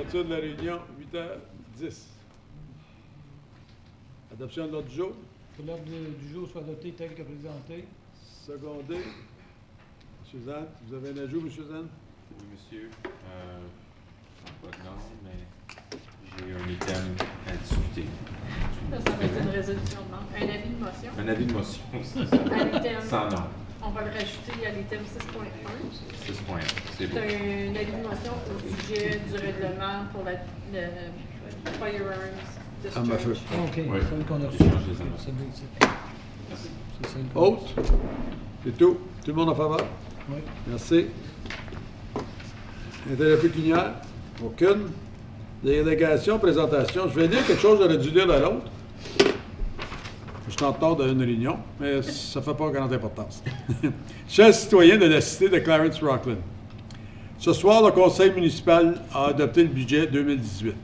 Ouverture de la réunion, 8h10. Adoption de l'ordre du jour. Que l'ordre du jour soit adopté tel que présenté. Secondé. Suzanne, vous avez un ajout, M. Suzanne? Oui, monsieur. Pas de nom, mais j'ai un item à discuter. Ça va être une résolution de nom. Un avis de motion. Un avis de motion, c'est ça. À l'item. Sans nom. On va le rajouter à l'item 6.1. 6 points. C'est C'est bon. un avis de motion au sujet du règlement pour le firearms discharge. Arme à feu. OK, Oui. celle qu'on a reçue. Change les annonces. Celle-là ici. Merci. C'est celle qu'on a Autre? C'est tout. Tout le monde en faveur? Oui. Merci. Intérêt pécuniaire? Aucune. Délégation, présentation. Je vais dire quelque chose, j'aurais dû dire à l'autre. Je suis en retard d'une réunion, mais ça ne fait pas grande importance. Chers citoyens de la cité de Clarence-Rockland, ce soir, le Conseil municipal a adopté le budget 2018.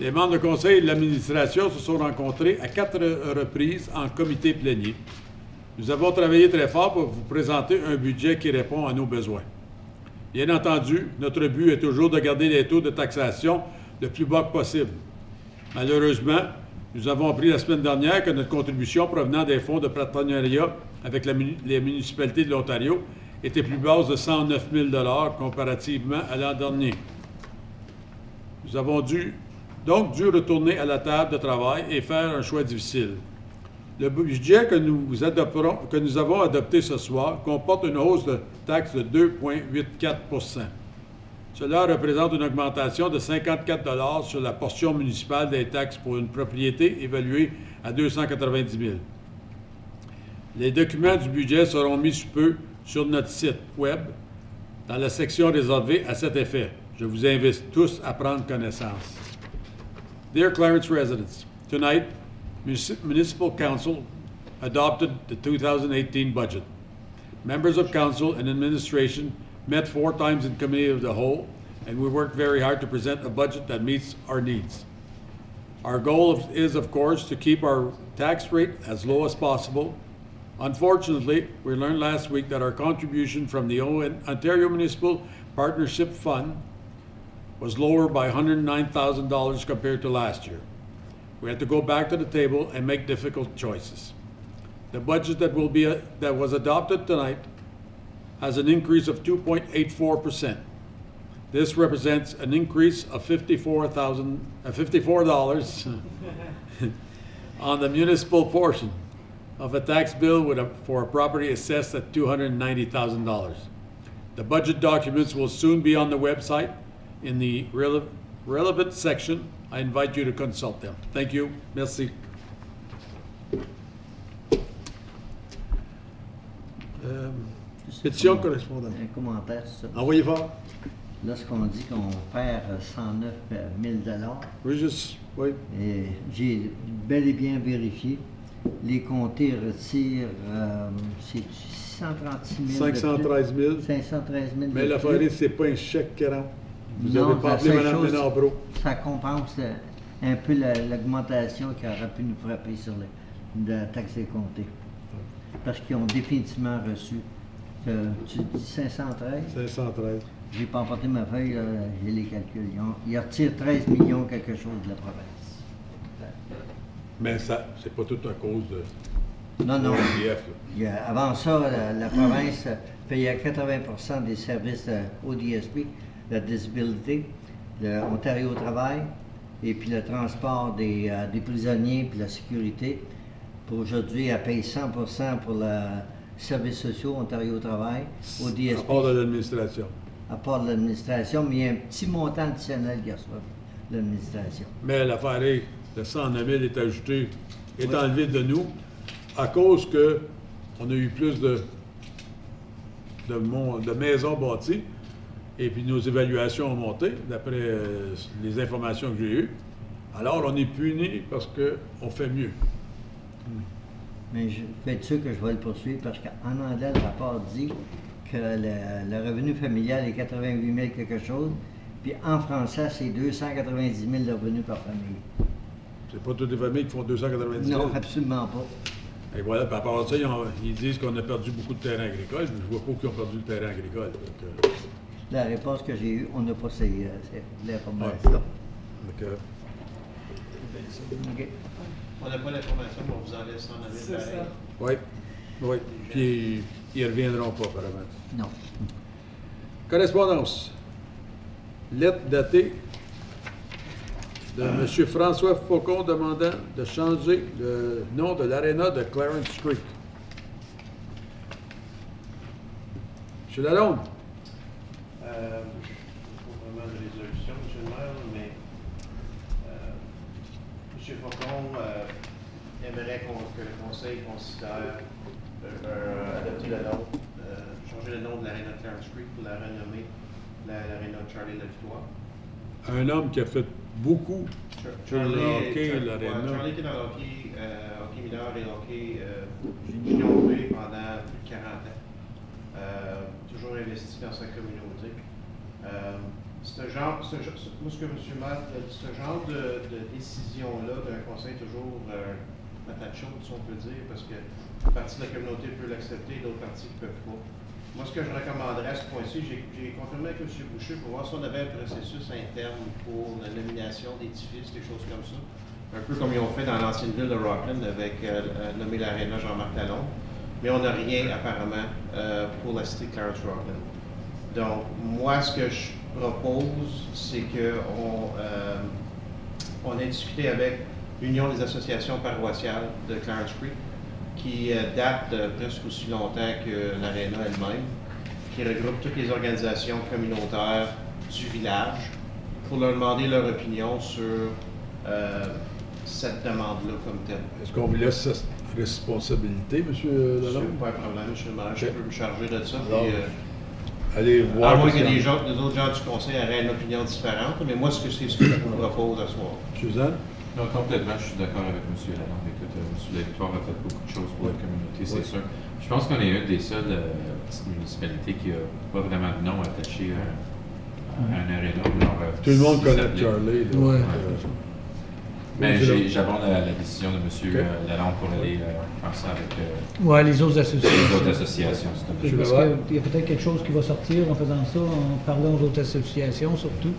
Les membres du Conseil et de l'administration se sont rencontrés à 4 reprises en comité plénier. Nous avons travaillé très fort pour vous présenter un budget qui répond à nos besoins. Bien entendu, notre but est toujours de garder les taux de taxation le plus bas possible. Malheureusement, nous avons appris la semaine dernière que notre contribution provenant des fonds de partenariat avec les municipalités de l'Ontario était plus basse de 109 000 $ comparativement à l'an dernier. Nous avons donc dû retourner à la table de travail et faire un choix difficile. Le budget que nous avons adopté ce soir comporte une hausse de taxes de 2,84 %. Cela représente une augmentation de 54 $ sur la portion municipale des taxes pour une propriété évaluée à 290 000 $. Les documents du budget seront mis sous peu sur notre site Web dans la section réservée à cet effet. Je vous invite tous à prendre connaissance. Dear Clarence residents, tonight, Municipal Council adopted the 2018 budget. Members of Council and Administration met 4 times in Committee of the Whole, and we worked very hard to present a budget that meets our needs. Our goal is, of course, to keep our tax rate as low as possible. Unfortunately, we learned last week that our contribution from the Ontario Municipal Partnership Fund was lower by $109,000 compared to last year. We had to go back to the table and make difficult choices. The budget that was adopted tonight has an increase of 2.84%. This represents an increase of $54 on the municipal portion of a tax bill for a property assessed at $290,000. The budget documents will soon be on the website in the relevant section. I invite you to consult them. Thank you. Merci. Pétition correspondante. Un commentaire sur ça. Envoyez fort. Lorsqu'on dit qu'on perd 109 000 $, Oui, juste. Oui. et j'ai bel et bien vérifié, les comtés retirent, c'est 636 000 513 000. 513 000 Mais l'affaire est, c'est pas un chèque 40. Vous Non, n'avez pas la appelé seule Mme chose, Denarbro. ça compense un peu l'augmentation qui aurait pu nous frapper sur la taxe des comtés. Parce qu'ils ont définitivement reçu, tu dis 513? 513. J'ai pas emporté ma feuille, j'ai les calculs. Ils retirent 13 millions quelque chose de la province. Mais ça, c'est pas tout à cause de Non, non. l'ODF. Avant ça, la province payait 80 des services ODSP, la disabilité, l'Ontario au travail, et puis le transport des prisonniers puis la sécurité. Pour aujourd'hui, elle paye 100 pour les services sociaux, Ontario au travail, ODSP. À part de l'administration. À part de l'administration, mais il y a un petit montant additionnel qui reçoit l'administration. Mais l'affaire est, le 109 000 est ajouté, est enlevé de nous, à cause que on a eu plus de maisons bâties, et puis nos évaluations ont monté, d'après les informations que j'ai eues. Alors, on est puni parce qu'on fait mieux. Mais je vais être sûr que je vais le poursuivre parce qu'en anglais, le rapport dit que le revenu familial est 88 000 quelque chose, puis en français, c'est 290 000 de revenus par famille. C'est pas toutes les familles qui font 290 000. Non, absolument pas. Et voilà, puis à part ça, ils disent qu'on a perdu beaucoup de terrains agricoles, mais je vois pas qu'ils ont perdu le terrain agricole. Donc, la réponse que j'ai eue, on n'a pas l'information. Donc, OK. On n'a pas l'information, mais on vous en laisse en C'est avis. ça. oui, oui. Puis ils ne reviendront pas, apparemment. Non. Correspondance. Lettre datée de M. François Faucon demandant de changer le nom de l'aréna de Clarence Creek. M. Lalonde. Il faut vraiment une résolution, M. le maire, mais M. Faucon aimerait que le Conseil considère adopter le nom, changer le nom de l'aréna de Clarence Creek pour la renommer l'aréna Charlie Leftois. Un homme qui a fait beaucoup pour le hockey, l'aréna. Charlie était dans le hockey mineur et hockey junior B pendant plus de 40 ans. Toujours investi dans sa communauté. Moi, ce que M. Matt a dit, ce genre de décision-là d'un conseil, toujours patate chaude, si on peut dire, parce que une partie de la communauté peut l'accepter, d'autres parties ne peuvent pas. Moi, ce que je recommanderais à ce point-ci, j'ai confirmé avec M. Boucher pour voir si on avait un processus interne pour la nomination d'édifices, des choses comme ça. Un peu comme ils ont fait dans l'ancienne ville de Rockland avec nommer l'aréna Jean-Marc Lalonde. Mais on n'a rien apparemment pour la cité de Clarence Rockland. Donc, moi, ce que je propose, c'est qu'on on ait discuté avec l'Union des associations paroissiales de Clarence Creek, qui date presque aussi longtemps que l'aréna elle-même, qui regroupe toutes les organisations communautaires du village, pour leur demander leur opinion sur cette demande-là comme telle. Est-ce qu'on vous laisse cette responsabilité, M. Lalonde? C'est pas un problème, M. le maire, je peux me charger de ça. Alors, Puis, allez voir. à moins que les autres gens du conseil aient une opinion différente, mais moi, c'est ce que je vous propose à ce soir. Suzanne? Non, complètement, je suis d'accord avec M. Lalonde. Écoute, M. Lactoire a fait beaucoup de choses pour la communauté, c'est sûr. Je pense qu'on est une des seules petites municipalités qui n'a pas vraiment de nom attaché à un aréna. Tout le monde connaît Charlie. Là. Ouais. Mais j'abonde la décision de M. Lalonde pour aller faire ça avec Ouais, les autres associations. les autres associations. C'est Je Parce vais voir. qu'il y a peut-être quelque chose qui va sortir en faisant ça, en parlant aux autres associations surtout.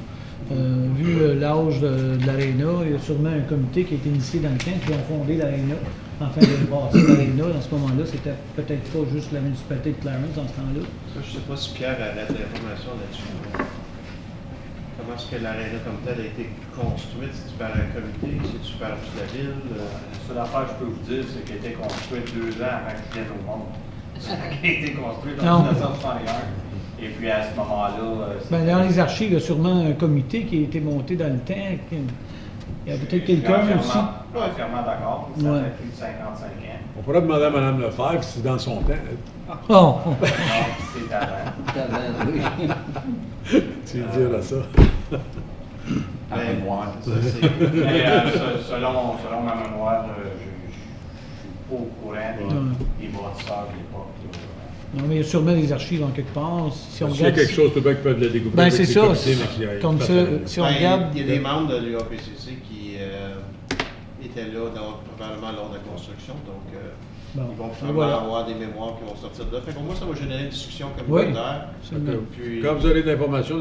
Vu l'âge de l'aréna, il y a sûrement un comité qui a été initié dans le temps, qui ont fondé l'aréna, afin de passer l'aréna. Dans ce moment-là, c'était peut-être pas juste la municipalité de Clarence dans ce temps-là. Ça, je ne sais pas si Pierre arrête l'information là-dessus. Comment est-ce que l'aréna comme telle a été construite? C'est-tu par un comité? C'est-tu par la ville? La seule affaire que je peux vous dire, c'est qu'elle a été construite 2 ans avant que je vienne au monde. Elle a été construite en Non. 1961. Et puis à ce moment-là, Ben, dans les archives, il y a sûrement un comité qui a été monté dans le temps. Il y a peut-être quelqu'un aussi. Entièrement d'accord. Ça Ouais. fait plus de 55 ans. On pourrait demander à Mme Lefebvre si c'est dans son temps. Oh! Non, c'est avant. Oui. Tu veux dire à ça. À mémoire. Ça, c'est... Mais selon ma mémoire, je ne suis pas au courant des bâtisseurs de l'époque. Non, mais il y a sûrement des archives en quelque part. Si on S'il y a regarde. quelque chose, peut-être qu'ils peuvent le découvrir. Ben, avec c'est les ça. comités, mais qu'il y a- Comme fasse ça, un- si on Ben, regarde. il y a des membres de l'UAPCC qui étaient là probablement lors de la construction, donc Bon, ils vont et probablement voilà. avoir des mémoires qui vont sortir de là. Fait que pour moi, ça va générer une discussion Oui, communautaire. absolument. Puis, Quand vous aurez de l'information, M.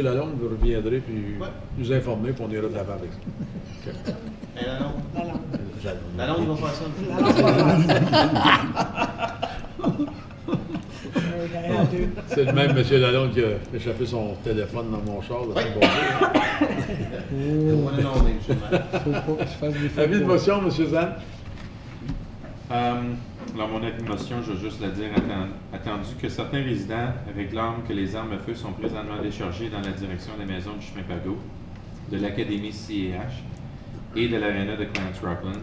Lalonde, vous reviendrez puis Ouais. nous informer, puis on ira de l'avant avec ça. OK. la langue va faire ça. C'est le même M. Lalonde qui a échappé son téléphone dans mon char. Là, c'est On va le nommer, M. le maire. Faut pas qu'il se fasse des Avis de motion, M. Zan? Dans mon avis de motion, je veux juste le dire, attendu que certains résidents réclament que les armes à feu sont présentement déchargées dans la direction des maisons du chemin Pagot, de l'Académie CEH et de l'aréna de Clarence Rockland,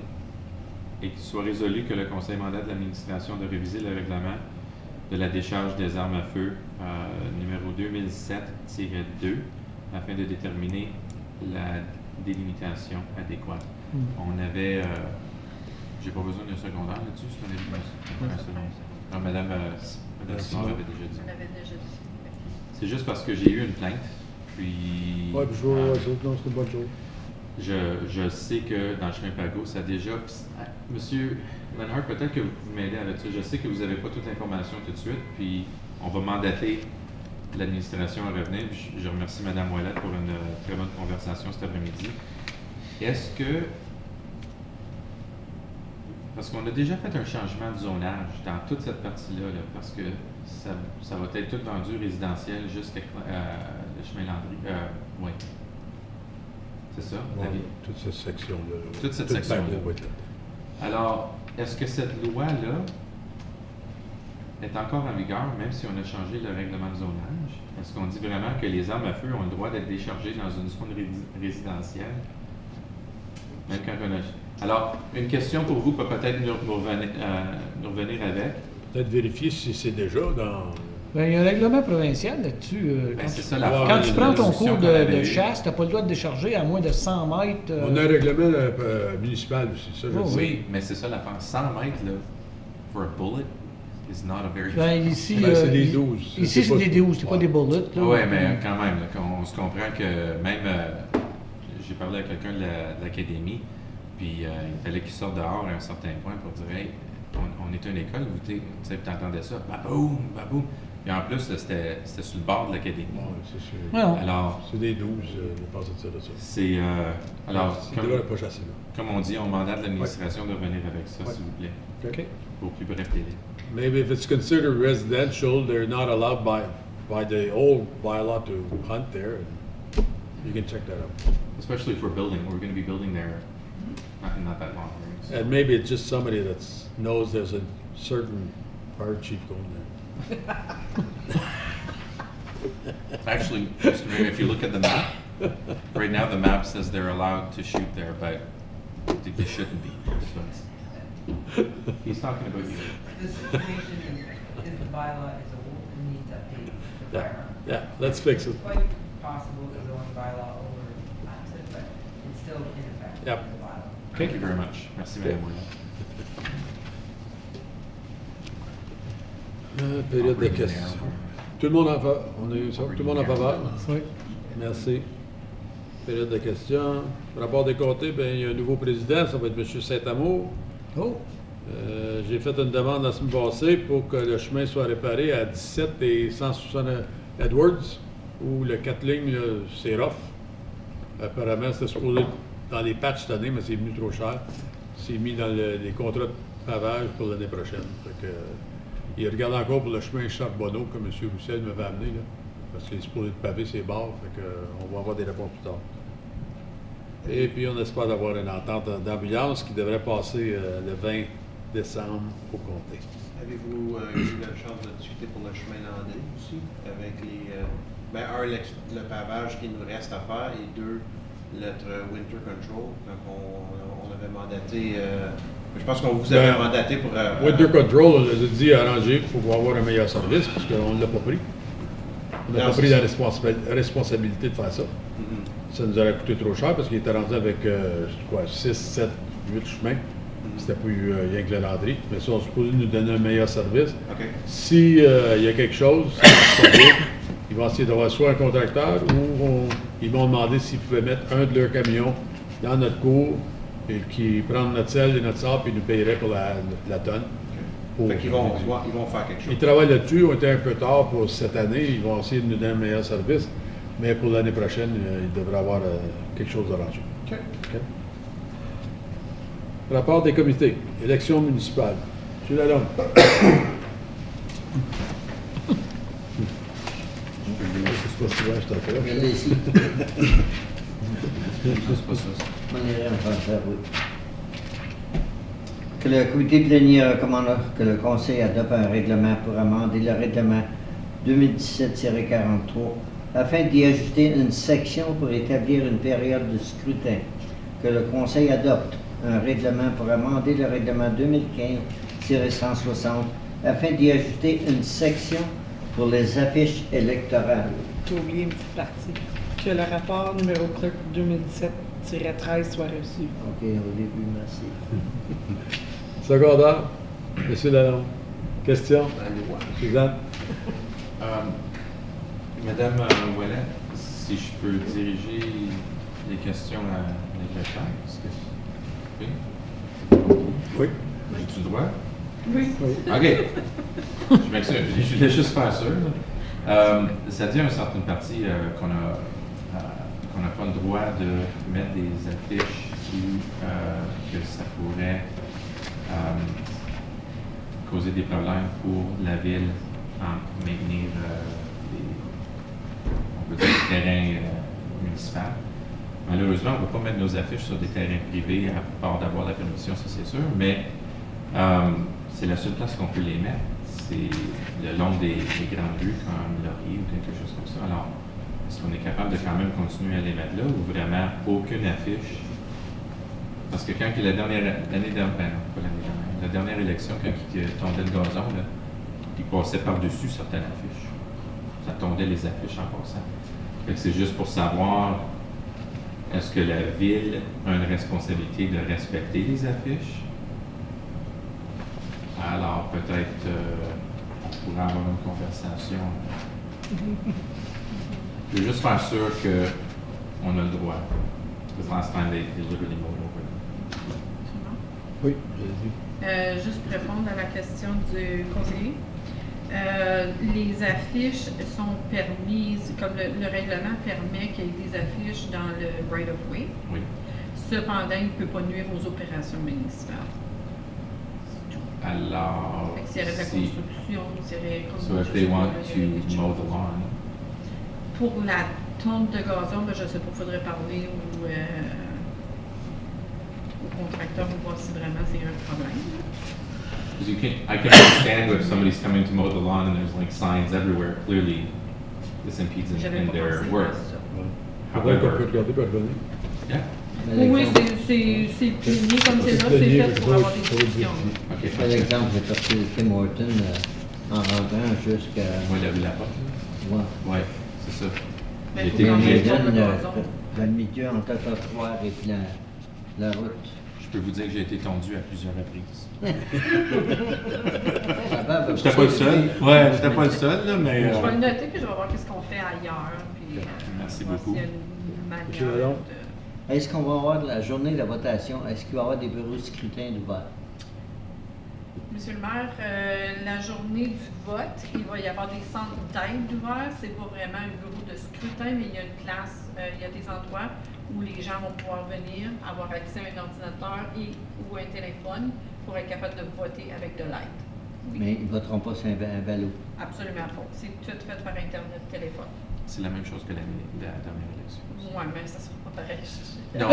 et qu'il soit résolu que le Conseil mandate l'administration de réviser le règlement de la décharge des armes à feu numéro 2007-2 afin de déterminer la délimitation adéquate. On avait... j'ai pas besoin d'un secondaire là-dessus, c'est un avis de motion. Non, Madame Simard avait déjà dit. On avait déjà dit. C'est juste parce que j'ai eu une plainte, puis... Oui, puis je vois, non, c'est une bonne chose. Je sais que dans le chemin Pagot, ça a déjà... Monsieur Lenhart, peut-être que vous pouvez m'aider avec ça. Je sais que vous n'avez pas toute l'information tout de suite, puis on va mandater l'administration à revenir. Je remercie Mme Ouellette pour une très bonne conversation cet après-midi. Est-ce que, parce qu'on a déjà fait un changement de zonage dans toute cette partie-là, là, parce que ça va être tout vendu résidentiel jusqu'à le chemin Landry. Oui. C'est ça? Ouais, toute cette section-là. Toute cette section-là. Oui. Alors, est-ce que cette loi-là est encore en vigueur, même si on a changé le règlement de zonage? Est-ce qu'on dit vraiment que les armes à feu ont le droit d'être déchargées dans une zone résidentielle? Même quand on a... Alors, une question pour vous peut peut-être nous revenir avec. Peut-être vérifier si c'est déjà dans... Bien, il y a un règlement provincial là-dessus. C'est ça la Quand tu prends ton discussion cours qu'on avait de eue. chasse, tu n'as pas le droit de décharger à moins de 100 mètres. On a un règlement municipal aussi, ça, je Oh, sais. Oui, mais c'est ça l'affaire. 100 mètres, là, for a bullet, is not a very... Ben, ici, c'est des 12. Ici, c'est des 12, c'est pas des bullets. Oui, mais quand même, là, on se comprend que même... j'ai parlé à quelqu'un de l'académie, puis il fallait qu'il sorte dehors à un certain point pour dire « Hey, on est une école, tu entendais ça, baboum, baboum. » Puis en plus, c'était sur le bord de l'académie. Oui, c'est sûr. Non. Alors, C'est des 12, je pense que c'est ça. c'est... alors, Il ne devrait pas chasser là. comme on dit, on mandate l'administration de revenir avec ça, s'il vous plaît, OK. au plus bref délai. Maybe if it's considered residential, they're not allowed by the old bylaw to hunt there. You can check that out. Especially for building, we're going to be building there not that long. Right? So. And maybe it's just somebody that knows there's a certain fire chief going there. Actually, Mr. Mayor, if you look at the map, right now the map says they're allowed to shoot there, but they shouldn't be. So he's talking about you. The situation is the bylaw is old and needs updating for firearms. Yeah, let's fix it. It's quite possible that the one bylaw overlaps it, but it's still in effect. Yep. The bylaw. Thank you very much. Merci, Madame Ouellette. Période de questions. Tout le monde en faveur? On a eu ça? Tout le monde en faveur? Oui. Merci. Période de questions. Rapport des comtés, bien, il y a un nouveau président, ça va être M. Saint-Amour. Oh, J'ai fait une demande la semaine passée pour que le chemin soit réparé à 17 et 160 Edwards, où le 4 lignes, là, c'est rough. Apparemment, c'était supposé être dans les patchs cette année, mais c'est venu trop cher. C'est mis dans les contrats de pavage pour l'année prochaine. Fait que, il regarde encore pour le chemin Charbonneau, que M. Roussel m'avait amené, là, parce qu'il est supposé de paver ses bords. Fait que, on va avoir des réponses plus tard. Et puis, on espère avoir une entente d'ambulance qui devrait passer le 20 décembre au comté. Avez-vous eu la chance de discuter pour le chemin Landry aussi, avec les... le pavage qui nous reste à faire, et deux, notre winter control. Donc, on avait mandaté... je pense qu'on vous avait mandaté pour... Winter Control, on les a dit arranger pour avoir un meilleur service, parce qu'on ne l'a pas pris. On n'a pas pris la responsabilité de faire ça. Ça nous aurait coûté trop cher parce qu'il était rendu avec 6, 7, 8 chemins. C'était pas rien que le Landry. Mais ça, on se supposé nous donner un meilleur service. OK. Si il y a quelque chose, si ça marche pas bien, ils vont essayer d'avoir soit un contracteur ou ils vont demander s'ils pouvaient mettre un de leurs camions dans notre cour et qui prennent notre sel et notre sable et nous paieraient pour la tonne. Fait qu'ils vont faire quelque chose. Ils travaillent là-dessus, on était un peu tard pour cette année, ils vont essayer de nous donner un meilleur service, mais pour l'année prochaine, il devrait avoir quelque chose d'arrangé. OK. OK. Rapport des comités, élections municipales. M. Lalonde. C'est pas souvent, je t'en fais. Regardez ici. C'est pas ça. On irait en français, oui. Que le comité plénière recommande que le Conseil adopte un règlement pour amender le règlement 2017-43 afin d'y ajouter une section pour établir une période de scrutin. Que le Conseil adopte un règlement pour amender le règlement 2015-160 afin d'y ajouter une section pour les affiches électorales. J'ai oublié une petite partie. Que le rapport numéro 2017-13 soit reçu. OK, au début, merci. Secondaire, M. Lalonde. Question? Suzanne? Madame Ouellette, si je peux diriger les questions à l'éclaireur, est-ce que... Oui? Oui. J'ai-tu le droit? Oui. OK. Je m'excuse, je voulais juste faire sûr. Là. C'est-à-dire une certaine partie qu'on n'a pas le droit de mettre des affiches que ça pourrait causer des problèmes pour la ville en maintenir on peut dire des terrains municipaux. Malheureusement, on ne peut pas mettre nos affiches sur des terrains privés à part d'avoir la permission, ça c'est sûr, mais c'est la seule place qu'on peut les mettre. C'est le long des grandes rues comme Laurier ou quelque chose comme ça. Alors, est-ce qu'on est capable de quand même continuer à les mettre là ou vraiment aucune affiche? Parce que quand la dernière élection, quand il tondait le gazon, là, il passait par-dessus certaines affiches. Ça tondait les affiches en passant. Fait que c'est juste pour savoir, est-ce que la ville a une responsabilité de respecter les affiches? Alors, peut-être on pourrait avoir une conversation. Je veux juste faire sûr qu'on a le droit. Because last time they deliberately moved over. Oui, allez-y. Juste pour répondre à la question du conseiller. Les affiches sont permises, comme le règlement permet qu'il y ait des affiches dans le right-of-way. Oui. Cependant, il ne peut pas nuire aux opérations municipales. Alors, S'il y aurait de la construction, s'il y aurait comme so if they want to mow the lawn, pour la tonte de gazon, ben, je ne sais pas, il faudrait parler au contracteur pour voir si vraiment c'est un problème. because I can understand if somebody's coming to mow the lawn and there's like signs everywhere. Clearly, this impedes in J'avais pas their pensé work. à ça. Faudrait qu'on peut However, regarder pour revenir. yeah. Oui, c'est plaigné comme c'est là, c'est fait pour avoir des discussions. Okay. Par exemple, j'ai parti de Tim Horton en rentrant jusqu'à. Moi, il a vu la porte. Ouais. Ouais, c'est ça. Mais J'ai faut été quand même obligé. faire le Donne gazon. le milieu entre le trottoir et puis la route. Je peux vous dire que j'ai été tondu à plusieurs reprises. J'étais J'étais pas le seul. Ouais, j'étais pas le seul, là, mais. Je vais le noter, puis je vais voir qu'est-ce qu'on fait ailleurs. Puis, Merci voir beaucoup. s'il y a une Monsieur manière Lalonde. de... Est-ce qu'on va avoir de la journée de votation? Est-ce qu'il va y avoir des bureaux de scrutin d'ouvert? Monsieur le maire, la journée du vote, il va y avoir des centres d'aide ouverts. C'est pas vraiment un bureau de scrutin, mais il y a une place, il y a des endroits où les gens vont pouvoir venir, avoir accès à un ordinateur ou un téléphone pour être capable de voter avec de l'aide. Oui. Mais ils ne voteront pas sur un ballot. Absolument pas. C'est tout fait par Internet, téléphone. C'est la même chose que la dernière élection. Oui, mais ça sera pas pareil. Non.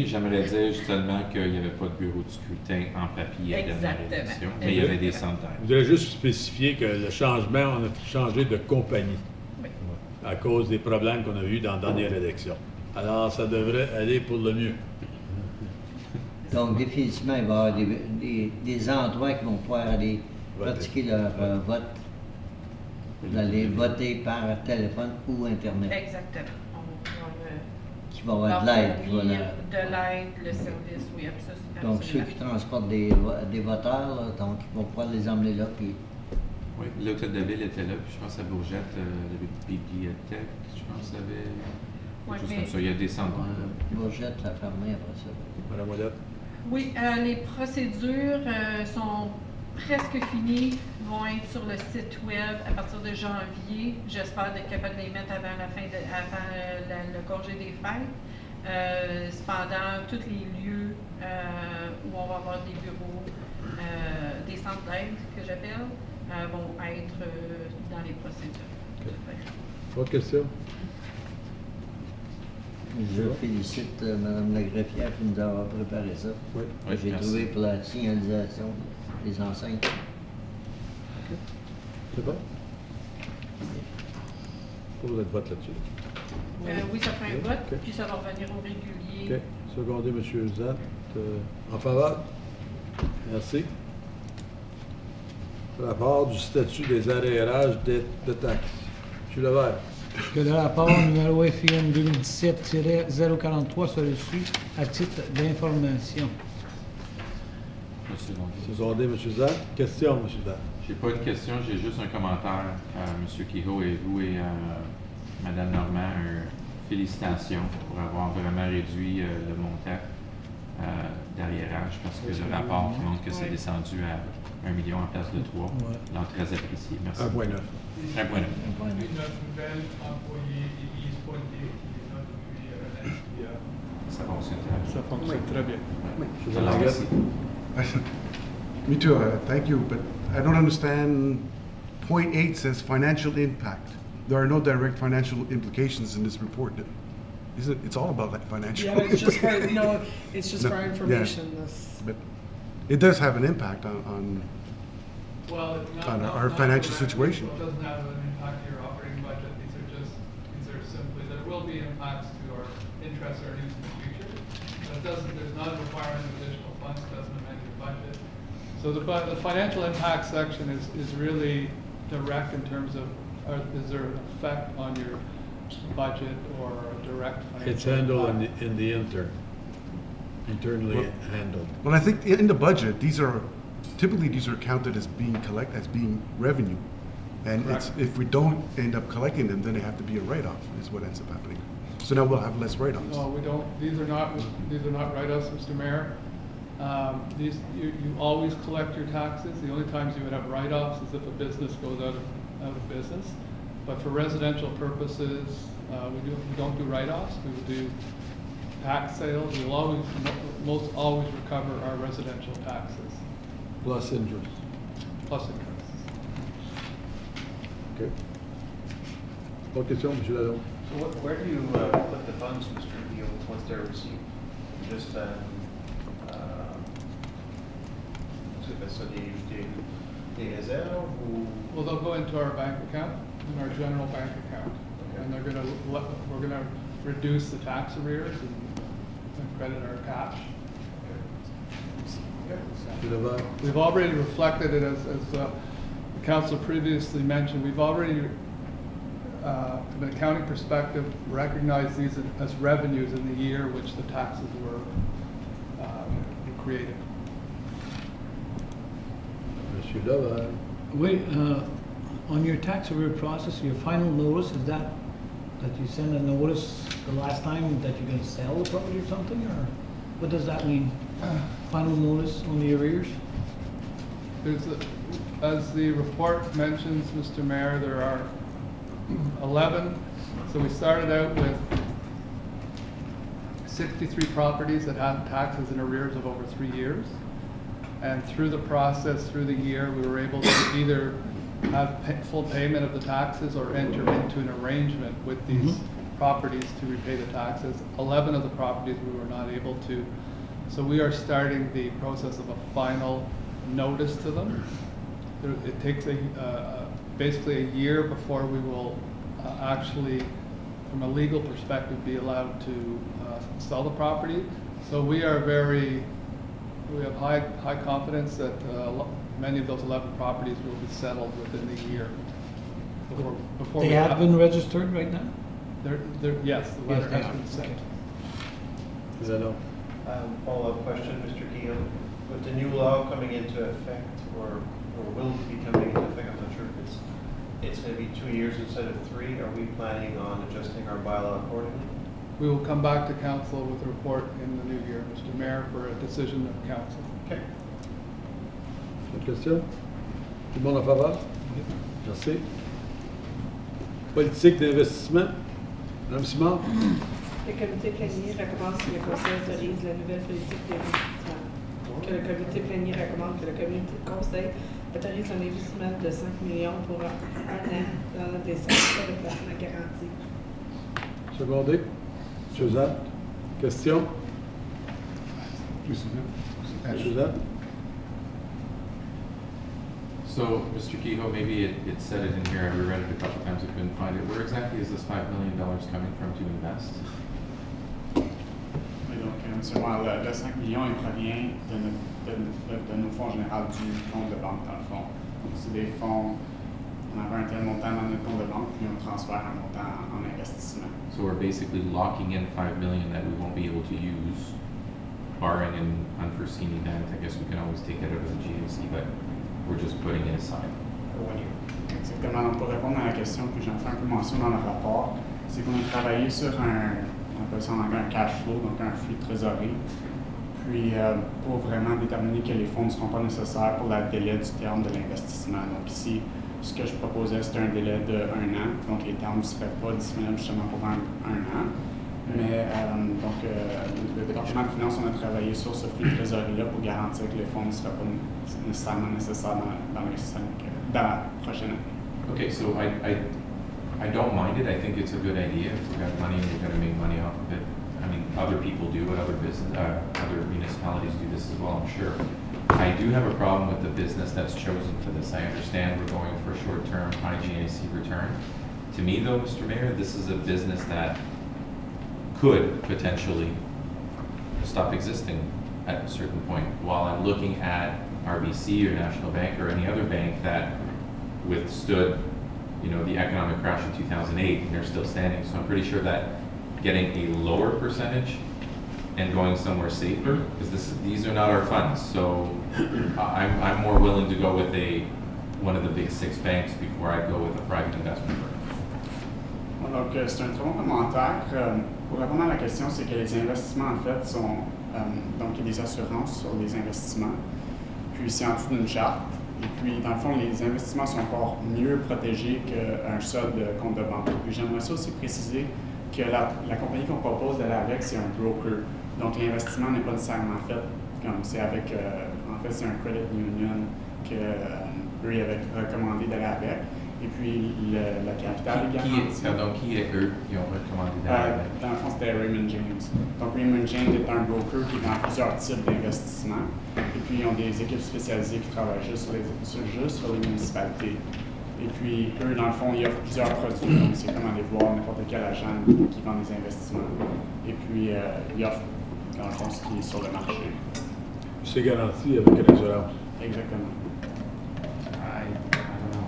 J'aimerais dire seulement qu'il n'y avait pas de bureau de scrutin en papier à la dernière Exactement. élection, mais il y avait des centres Je d'aide. voudrais juste spécifier que le changement, on a changé de compagnie Oui. à cause des problèmes qu'on a eus dans la dernière élection. Alors, ça devrait aller pour le mieux. Donc, définitivement, il va y avoir des endroits qui vont pouvoir aller pratiquer leur vote, d'aller voter par téléphone ou Internet. Exactement. On va pouvoir Qui va avoir leur de l'aide. qui va fournir leur- de l'aide, le service, oui, absolument. Donc, ceux qui transportent des voteurs, là, donc, ils vont pouvoir les emmener là. Puis, Oui, l'hôtel de ville était là, puis je pense à Bourgette, la bibliothèque, je pense, avait Ouais, quelque chose mais- comme ça. Il y a des centres. Bourgette a fermé après ça. Madame Ouellette? Oui, les procédures sont presque finies, vont être sur le site web à partir de janvier. J'espère être capable de les mettre avant la fin avant le congé des fêtes. Cependant, tous les lieux où on va avoir des bureaux, des centres d'aide que j'appelle, vont être dans les procédures. Autre question? Je félicite Mme la greffière qui nous a préparé ça. Oui. Oui, J'ai merci. trouvé pour la signalisation des enseignes. C'est bon? Pas besoin de vote là-dessus. Oui, ça fait un vote, Ok. puis ça va revenir au régulier. OK. Secondé, M. Zat. En faveur? Merci. Rapport du statut des arrérages de taxes. M. Levert. Que le rapport numéro FIM 2017-043 soit reçu à titre d'information. Monsieur Longuet. Secondé, M. Zat. Question, M. Zat. J'ai pas de question, j'ai juste un commentaire à M. Kiho et vous et à Mme Normand. Félicitations pour avoir vraiment réduit le montant d'arriérage parce que le rapport qui montre que c'est descendu à 1 million en place de 3. Ouais. Donc, très apprécié. Merci. 1,9. 1,9. Depuis notre nouvelle employé Élise Poitier, qui est là depuis l'ANSPIA. Ça fonctionne très bien. Ça fonctionne très bien. Alors, merci. Me too, thank you, but I don't understand, point 8 says financial impact. There are no direct financial implications in this report. Isn't it? It's all about that financial. Yeah, but it's just for, no, it's just No, for yeah. information. This. But it does have an impact on Well, it's not, On not, our not financial directly, situation. so it doesn't have an impact to your operating budget. These are simply, there will be impacts to our interest earnings in the future. But it doesn't, there's not a requirement of additional funds, it doesn't amend your budget. So the financial impact section is really direct in terms of, is there an effect on your budget or a direct financial It's handled impact? in the internally Well- handled. Well, I think in the budget, typically these are counted as being revenue. And Correct. if we don't end up collecting them, then they have to be a write-off, is what ends up happening. So now we'll have less write-offs. No, we don't, these are not write-offs, Mr. Mayor. You always collect your taxes. The only times you would have write-offs is if a business goes out of business. But for residential purposes, we don't do write-offs. We will do tax sales. We will most always recover our residential taxes, Plus interest. plus interest. OK. Autre question, M. Lalonde? So where do you put the funds, Mr. Deal, once they're received? Just, tu fais ça des réserves ou? Well, they'll go into our bank account, in our general bank account. Okay. And we're gonna reduce the tax arrears and credit our cash. M. Levert? We've already reflected it, as the council previously mentioned, we've already, from an accounting perspective, recognized these as revenues in the year which the taxes were created. M. Levert? Oui, on your tax arrear process, your final notice, is that you send a notice the last time that you're gonna sell the property or something, or what does that mean? Final notice on the arrears? As the report mentions, Mr. Mayor, there are 11. So we started out with 63 properties that had taxes in arrears of over 3 years. And through the process, through the year, we were able to either have full payment of the taxes or enter into an arrangement with these properties to repay the taxes. 11 of the properties we were not able to. So we are starting the process of a final notice to them. It takes basically a year before we will actually, from a legal perspective, be allowed to sell the property. So we have high confidence that many of those 11 properties will be settled within the year. Before They we have been registered right now? Yes, the letter Yes, has been sent. M. Lalonde? Follow-up question, Mr. Guillaume. With the new law coming into effect, or will be coming into effect, I'm not sure if it's going to be 2 years instead of 3. Are we planning on adjusting our bylaw accordingly? We will come back to council with a report in the new year, Mr. Mayor, for a decision of council. Okay. Autre question? Tout le monde en faveur? Merci. Politique d'investissement? Mme Simard? Le comité plénier recommande que le Conseil autorise la nouvelle politique d'investissement. Que le comité plénier recommande que le comité de Conseil autorise un investissement de 5 millions pour un an dans des centres de placement garantis. Secondé? Suzanne? Question? Suzanne? So, Mr. Kehoe, maybe it said it in here, I reread it a couple times, I couldn't find it. Where exactly is this $5 million coming from to invest? Et donc, seulement le 5 millions, il provient de nos fonds généraux du compte de banque, dans le fond. Donc, c'est des fonds, on avait un tel montant dans notre compte de banque, puis on transfère un montant en investissement. So we're basically locking in $5 million that we won't be able to use, barring an unforeseen event. I guess we can always take it out of the GMC, but we're just putting it aside. Exactement. Donc, pour répondre à la question que j'en fais un peu mention dans le rapport, c'est qu'on a travaillé sur on appelle ça en anglais un cash flow, donc un flux de trésorerie, puis pour vraiment déterminer que les fonds ne seront pas nécessaires pour le délai du terme de l'investissement. Donc ici, ce que je proposais, c'était un délai de 1 an, donc les termes ne seraient pas disponibles justement pour un an. Mais le département de finances, on a travaillé sur ce flux de trésorerie-là pour garantir que les fonds ne seraient pas nécessairement nécessaires dans la prochaine année. Okay, so I don't mind it. I think it's a good idea. If we got money and we're going to make money off of it. I mean, other people do it. Other municipalities do this as well, I'm sure. I do have a problem with the business that's chosen for this. I understand we're going for short-term high GAC return. To me, though, Mr. Mayor, this is a business that could potentially stop existing at a certain point. While I'm looking at RBC or National Bank or any other bank that withstood, the economic crash in 2008, and they're still standing. So I'm pretty sure that getting a lower percentage and going somewhere safer, because these are not our funds. So I'm more willing to go with one of the big 6 banks before I go with a private investment firm. Donc, c'est un très bon commentaire. Pour répondre à la question, c'est que les investissements, en fait, sont... donc, il y a des assurances sur les investissements. Puis, c'est en dessous d'une charte. Et puis, dans le fond, les investissements sont encore mieux protégés qu'un seul compte de banque. Puis, j'aimerais ça aussi préciser que la compagnie qu'on propose d'aller avec, c'est un broker. Donc, l'investissement n'est pas nécessairement fait comme c'est avec... en fait, c'est un credit union que eux ils avaient recommandé d'aller avec. Et puis, le capital est garanti. Pardon, qui est eux qui ont recommandé d'aller avec? Dans le fond, c'était Raymond James. Donc, Raymond James est un broker qui est dans plusieurs types d'investissements. Et puis, ils ont des équipes spécialisées qui travaillent juste sur les municipalités. Et puis, eux, dans le fond, ils offrent plusieurs produits. Donc, c'est comme aller voir n'importe quel agent qui vend des investissements. Et puis, ils offrent, dans le fond, ce qui est sur le marché. C'est garanti avec une assurance. Exactement. I don't know.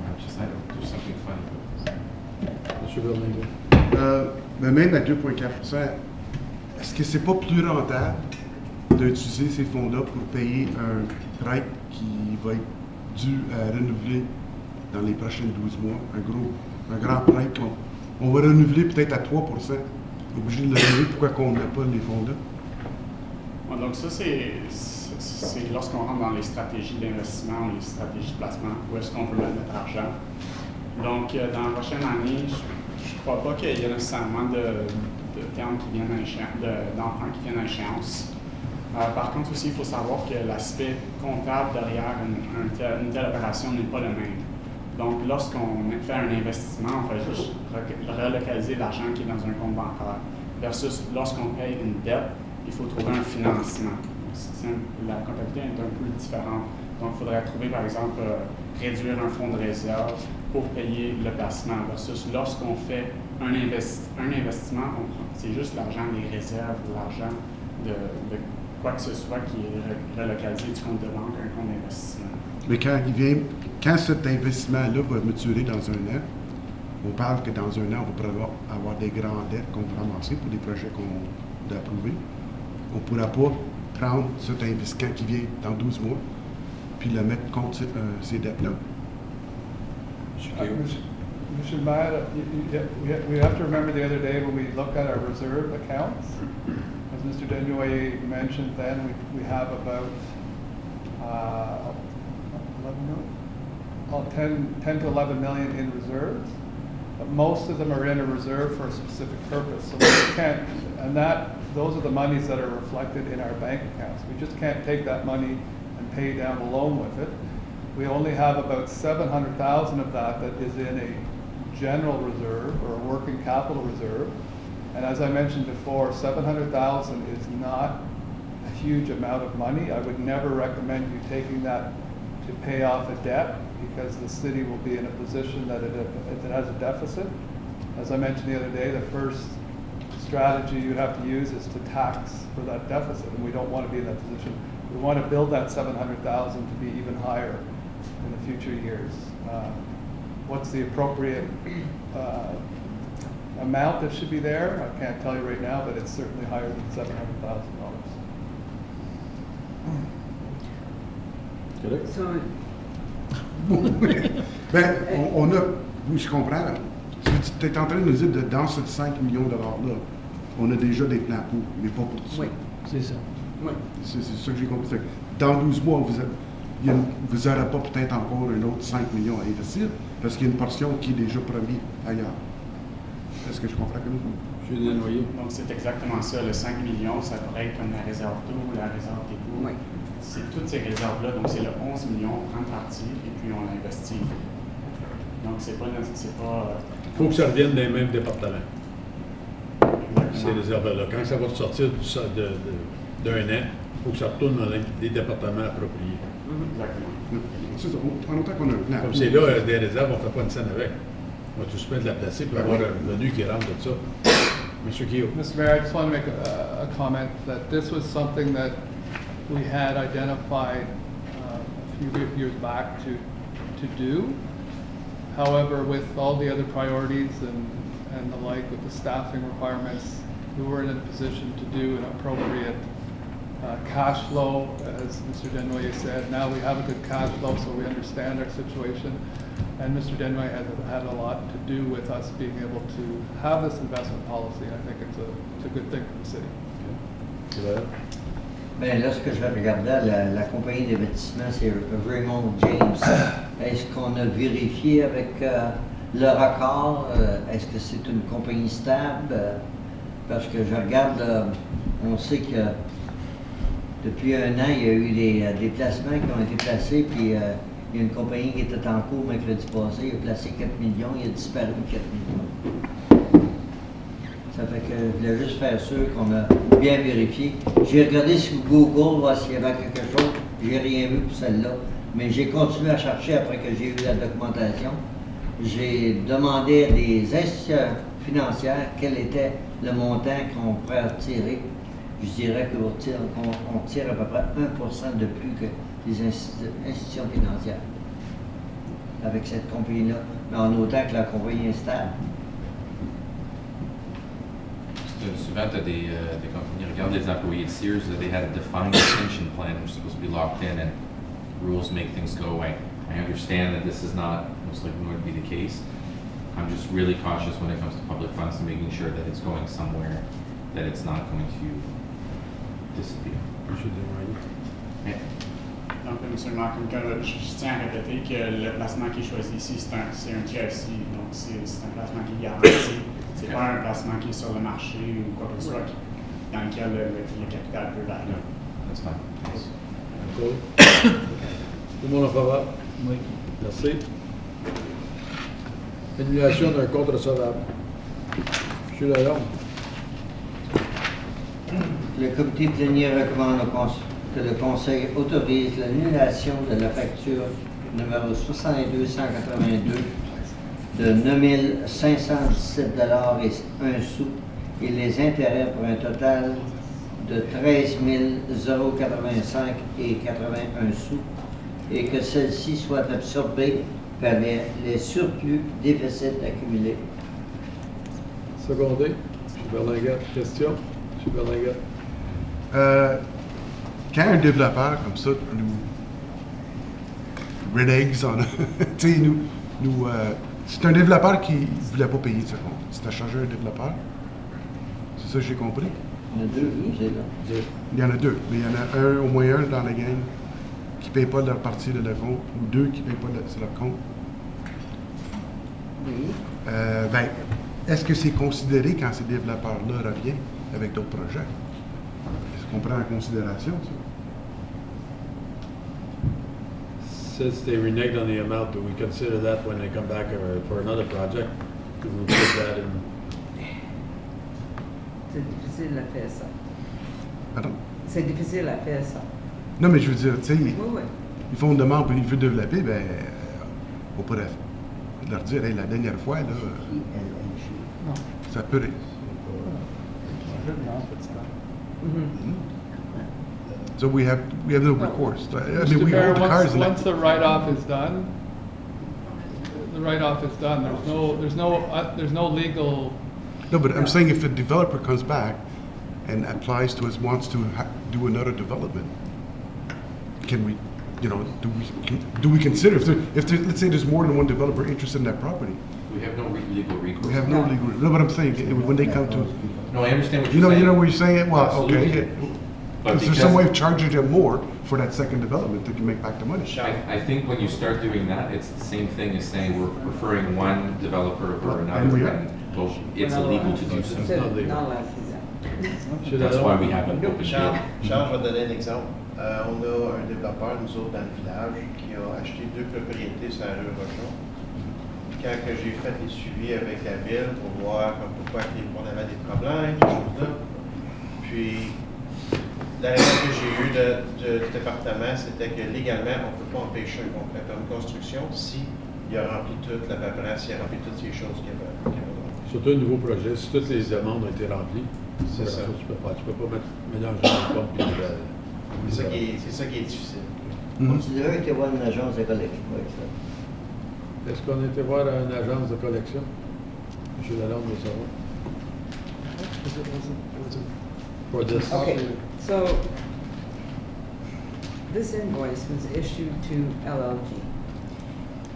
There's something funny about this. M. Berlinguer. Mais même à 2,4 %, est-ce que c'est pas plus rentable d'utiliser ces fonds-là pour payer un prêt qui va être dû à renouveler dans les prochains 12 mois, un grand prêt qu'on va renouveler peut-être à 3 %, obligé de le renouveler, pourquoi qu'on n'a pas les fonds-là? Bon, donc ça, c'est lorsqu'on rentre dans les stratégies d'investissement ou les stratégies de placement, où est-ce qu'on veut mettre notre argent. Donc, dans la prochaine année, je ne crois pas qu'il y ait nécessairement de termes qui viennent d'emprunts qui viennent à échéance. Par contre, aussi, il faut savoir que l'aspect comptable derrière une telle opération n'est pas le même. Donc, lorsqu'on fait un investissement, on fait juste relocaliser l'argent qui est dans un compte bancaire. Versus lorsqu'on paye une dette, il faut trouver un financement. La comptabilité est un peu différente. Donc, il faudrait trouver, par exemple, réduire un fonds de réserve pour payer le placement. Versus lorsqu'on fait un investissement, c'est juste l'argent des réserves, l'argent de quoi que ce soit qui est relocalisé du compte de banque à un compte d'investissement. Mais quand cet investissement-là va maturer dans un an, on parle que dans un an, on va pouvoir avoir des grandes dettes qu'on va ramasser pour des projets qu'on doit approuver. On ne pourra pas prendre cet investissement qui vient dans 12 mois puis le mettre contre ces dettes-là. Mr. Mayor, we have to remember the other day when we looked at our reserve accounts, as Mr. Denouye mentioned then, we have about 10 to 11 million in reserves. But most of them are in a reserve for a specific purpose. So we can't, and those are the monies that are reflected in our bank accounts. We just can't take that money and pay down a loan with it. We only have about 700,000 of that is in a general reserve or a working capital reserve. And as I mentioned before, 700,000 is not a huge amount of money. I would never recommend you taking that to pay off a debt, because the city will be in a position that it has a deficit. As I mentioned the other day, the first strategy you have to use is to tax for that deficit, and we don't want to be in that position. We want to build that 700,000 to be even higher in the future years. What's the appropriate amount that should be there? I can't tell you right now, but it's certainly higher than $700,000. Ben, on a, oui, je comprends. Tu es en train de nous dire que dans ces 5 millions de dollars-là, on a déjà des plans pour, mais pas pour tout ça. Oui, c'est ça. Oui. C'est ça que j'ai compris. C'est que dans 12 mois, vous n'aurez pas peut-être encore un autre 5 millions à investir, parce qu'il y a une portion qui est déjà promise ailleurs. Est-ce que je comprends comme ça? Je suis dénoyé. Donc, c'est exactement ça. Le 5 millions, ça pourrait être comme la réserve d'eau, la réserve d'égout. Oui. C'est toutes ces réserves-là. Donc, c'est le 11 millions, on prend partie et puis on l'investit. Donc, c'est pas... Il faut que ça revienne des mêmes départements. Ces réserves-là. Quand ça va sortir d'un an, il faut que ça retourne dans les départements appropriés. Exactement. C'est ça. En autant qu'on a un plan. Comme c'est là, des réserves, on ne fait pas une scène avec. On va tout se mettre de la placer pour avoir un menu qui rentre de ça. Monsieur Keogh. Mr. Mayor, I just want to make a comment that this was something that we had identified a few years back to do. However, with all the other priorities and the like, with the staffing requirements, we weren't in a position to do an appropriate cash flow, as Mr. Denoyer said. Now we have a good cash flow, so we understand our situation. And Mr. Denoyer has had a lot to do with us being able to have this investment policy. I think it's a good thing for the city. Okay. Bien, là, ce que je regardais, la compagnie d'investissement, c'est Raymond James. Est-ce qu'on a vérifié avec le record? Est-ce que c'est une compagnie stable? Parce que je regarde, on sait que depuis un an, il y a eu des placements qui ont été placés, puis il y a une compagnie qui était en cours mercredi passé, il a placé 4 millions, il a disparu 4 millions. Ça fait que je voulais juste faire sûr qu'on a bien vérifié. J'ai regardé sur Google, voir s'il y avait quelque chose, j'ai rien vu pour celle-là, mais j'ai continué à chercher après que j'ai eu la documentation. J'ai demandé à des institutions financières quel était le montant qu'on pourrait retirer. Je dirais qu'on tire à peu près 1% de plus que les institutions financières avec cette compagnie-là, mais en autant que la compagnie est stable. Souvent, tu as des compagnies, regarde les employés de Sears, they had a defined pension plan which was supposed to be locked in and rules make things go away. I understand that this is not most likely going to be the case. I'm just really cautious when it comes to public funds and making sure that it's going somewhere, that it's not going to disappear. Yeah. Donc, M. Malcolm, je tiens à répéter que le placement qui est choisi ici, c'est un TIC, donc c'est un placement qui est garanti. C'est pas un placement qui est sur le marché ou quoi que ce soit dans lequel le capital peut varier. That's fine. Cool. Tout le monde en faveur? Oui. Merci. Annulation d'un compte recevable. Monsieur Lalonde. Le comité plénier recommande que le Conseil autorise l'annulation de la facture numéro 62-182 de 9 517 $ et 1 sou et les intérêts pour un total de 13 085 et 81 sous et que celle-ci soit absorbée par les surplus déficits accumulés. Secondé. M. Berlinguet, question? M. Berlinguet. Quand un développeur comme ça nous renègue, c'est un développeur qui ne voulait pas payer ce compte. C'est à changer un développeur. C'est ça que j'ai compris? Il y en a deux, c'est là. Il y en a deux, mais il y en a un, au moins un dans la gang qui ne paye pas leur partie de leur compte, ou deux qui ne payent pas leur compte. Oui. Ben, est-ce que c'est considéré quand ces développeurs-là reviennent avec d'autres projets? Est-ce qu'on prend en considération ça? Since they reneged on the amount, do we consider that when they come back for another project? Do we put that in? C'est difficile à faire ça. Pardon? C'est difficile à faire ça. Non, mais je veux dire, tu sais, Oui, oui. ils font une demande puis ils veulent développer, ben, on pourrait leur dire, hey, la dernière fois, là, Non. ça peut. So we have no recourse. I mean, Mr. we Mayor, hold the cars. once the write-off is done, the write-off is done. There's no legal. No, but I'm saying if the developer comes back and applies to us, wants to do another development, can we, do we consider if let's say there's more than one developer interested in that property? We have no legal recourse. We have no legal. No, but I'm saying when they come to. No, I understand what You you're saying. know what you're saying. Well, Absolutely. okay. But Is there some way of charging them more for that second development that you make back the money? I think when you start doing that, it's the same thing as saying we're preferring one developer over And another, we are. and well, it's illegal to do so. C'est not allowed to do that. That's why we have an open bid. Charles, je vais donner un exemple. On a un développeur, nous autres, dans le village, qui a acheté 2 propriétés sur la rue Rochon. Quand que j'ai fait les suivis avec la ville pour voir pourquoi on avait des problèmes, ces choses-là, puis la réponse que j'ai eue du département, c'était que légalement, on ne peut pas empêcher un permis de construction s'il a rempli toute la paperasse, s'il a rempli toutes ces choses qu'il y avait besoin. Surtout un nouveau projet, si toutes les demandes ont été remplies, C'est ça. Tu peux pas mélanger les pommes et C'est ça qui est difficile. On dirait qu'il y a une agence de collection avec ça. Est-ce qu'on a été voir une agence de collection? M. Lalonde veut savoir. For this. Okay, so this invoice was issued to LLG,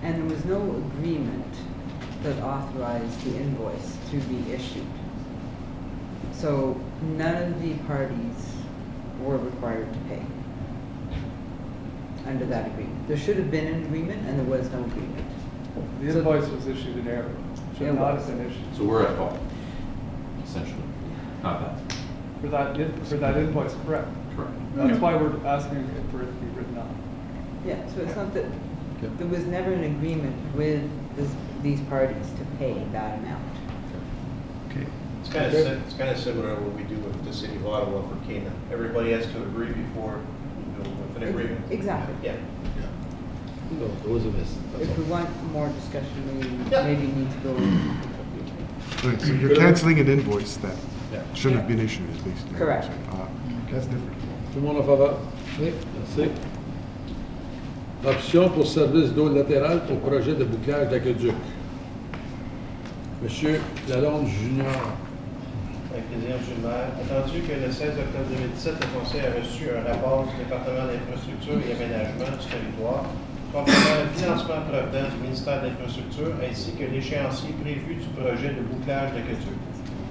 and there was no agreement that authorized the invoice to be issued. So none of the parties were required to pay under that agreement. There should have been an agreement, and there was no agreement. The So- invoice was issued in error. Should It not was. have been issued. So we're at fault, essentially. Not that. For that invoice, correct. Correct. That's why we're asking for it to be written up. Yeah, so it's not that, Okay. there was never an agreement with these parties to pay that amount. Okay. It's kind of similar to what we do with the city of Ottawa for Cana. Everybody has to agree before we go with an agreement. Exactly. Yeah. No, there was a miss. That's If we all. want more discussion, we Yeah. maybe need to go. Right, so you're canceling an invoice that Yeah. shouldn't have been issued, is basically. what you're Correct. saying. That's different. Tout le monde en faveur? Oui. Merci. Option pour service d'eau latérale pour projet de bouclage d'aqueduc. Monsieur Lalonde Junior. Avec plaisir, M. le maire. Attendu que le 16 octobre 2017, le Conseil a reçu un rapport du département d'infrastructure et aménagement du territoire comprenant le financement provenant du ministère de l'Infrastructure ainsi que l'échéancier prévu du projet de bouclage d'aqueduc.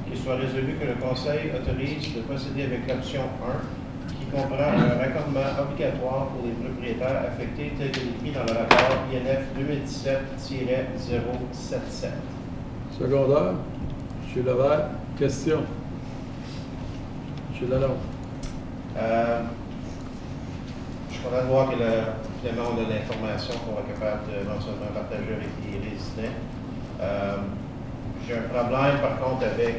Qu'il soit résolu que le Conseil autorise de procéder avec l'option 1 qui comprend un raccordement obligatoire pour les propriétaires affectés tel que décrit dans le rapport INF 2017-077. Secondaire. M. Levert. Question. M. Lalonde. Je suis content de voir que finalement on a l'information qu'on va être capable de éventuellement partager avec les résidents. J'ai un problème par contre avec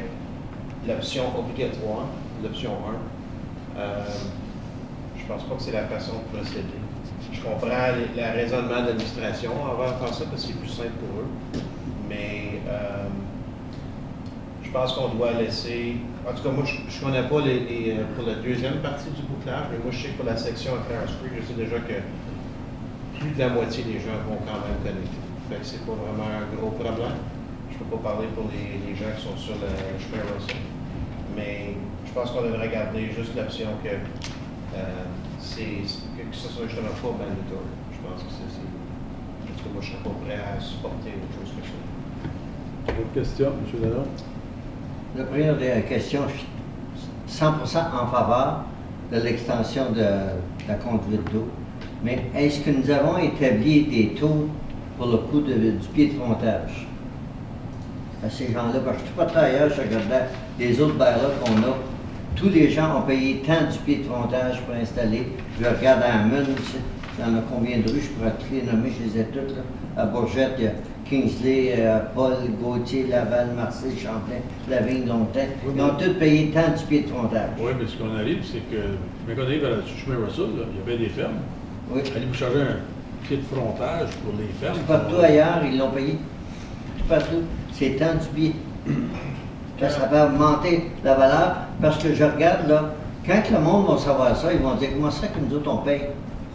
l'option obligatoire, l'option 1. Je pense pas que c'est la façon de procéder. Je comprends le raisonnement de l'administration envers faire ça parce que c'est plus simple pour eux. Mais je pense qu'on doit laisser. En tout cas, moi, je ne connais pas pour la deuxième partie du bouclage, mais moi, je sais que pour la section à Clarence Creek, je sais déjà que plus de la moitié des gens vont quand même connecter. Fait que c'est pas vraiment un gros problème. Je peux pas parler pour les gens qui sont sur le chemin Russell. Mais je pense qu'on devrait garder juste l'option que ce soit justement pas mandatory. Je pense que c'est. En tout cas, moi, je serais pas prêt à supporter autre chose que ça. Autre question, M. Lalonde? La première question, je suis 100% en faveur de l'extension de la conduite d'eau. Mais est-ce que nous avons établi des taux pour le coût du pied de frontage à ces gens-là? Parce que je suis pas ailleurs, je regardais les autres bailleurs qu'on a. Tous les gens ont payé tant du pied de frontage pour installer. Je regarde à Hammond, il y en a combien de rues, je pourrais toutes les nommer, je les ai toutes. Là. À Bourgette, il y a Kingsley, Paul, Gauthier, Laval, Marseille, Champlain, Lavigne, Longtemps. Ils ont tous payé tant du pied de frontage. Oui, mais ce qu'on arrive, c'est que, quand on arrive à la chemin Russell, là, il y avait des fermes. Oui. Allez vous charger un pied de frontage pour les fermes. Partout ailleurs, ils l'ont payé. Partout. C'est tant du pied. Ça va augmenter la valeur parce que je regarde là, quand le monde va savoir ça, ils vont dire comment ça que nous autres on paye.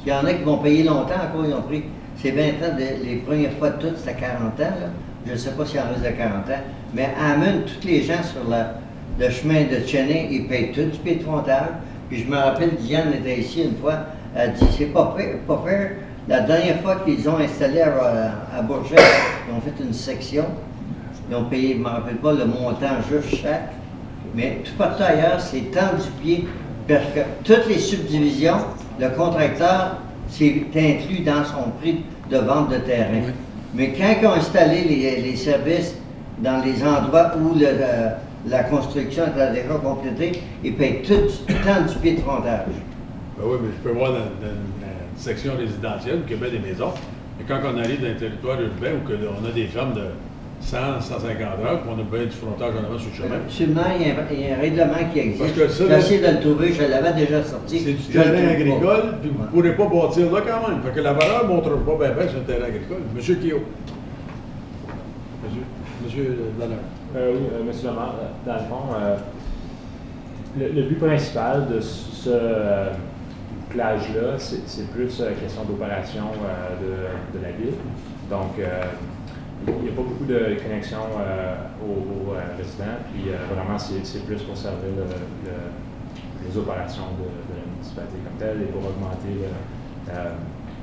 Il y en a qui vont payer longtemps, encore ils ont pris. C'est 20 ans, les premières fois de toutes, c'était 40 ans. Là. Je ne sais pas s'il en reste de 40 ans. Mais à Hammond, tous les gens sur le chemin de Cheney, ils payent tout du pied de frontage. Puis je me rappelle, Diane était ici une fois, elle a dit c'est pas fair. La dernière fois qu'ils ont installé à Bourget, ils ont fait une section. Ils ont payé, je ne me rappelle pas le montant juste chaque. Mais tout partout ailleurs, c'est tant du pied Parce que toutes les subdivisions, le contracteur, c'est inclus dans son prix de vente de terrain. Oui. Mais quand ils ont installé les services dans les endroits où la construction est déjà complétée, ils payent tout le temps du pied de frontage. Ben oui, mais je peux voir dans une section résidentielle où il y a bien des maisons. Et quand on arrive dans un territoire urbain où on a des fermes de 100, 150 heures, puis on a bien du frontage en avant sur le chemin. Absolument, il y a un règlement qui existe. Parce que ça, J'ai essayé de le trouver, je l'avais déjà sorti. C'est du Je le terrain trouve pas. agricole, puis vous ne Ouais. pourrez pas bâtir là quand même. Fait que la valeur ne montre pas bien sur le terrain agricole. Monsieur Kio. Monsieur Dallaire. Oui, monsieur le maire, dans le fond, le but principal de ce plage-là, c'est plus question d'opération de la ville. Donc, il n'y a pas beaucoup de connexions aux résidents, puis vraiment, c'est plus pour servir les opérations de la municipalité comme telle et pour augmenter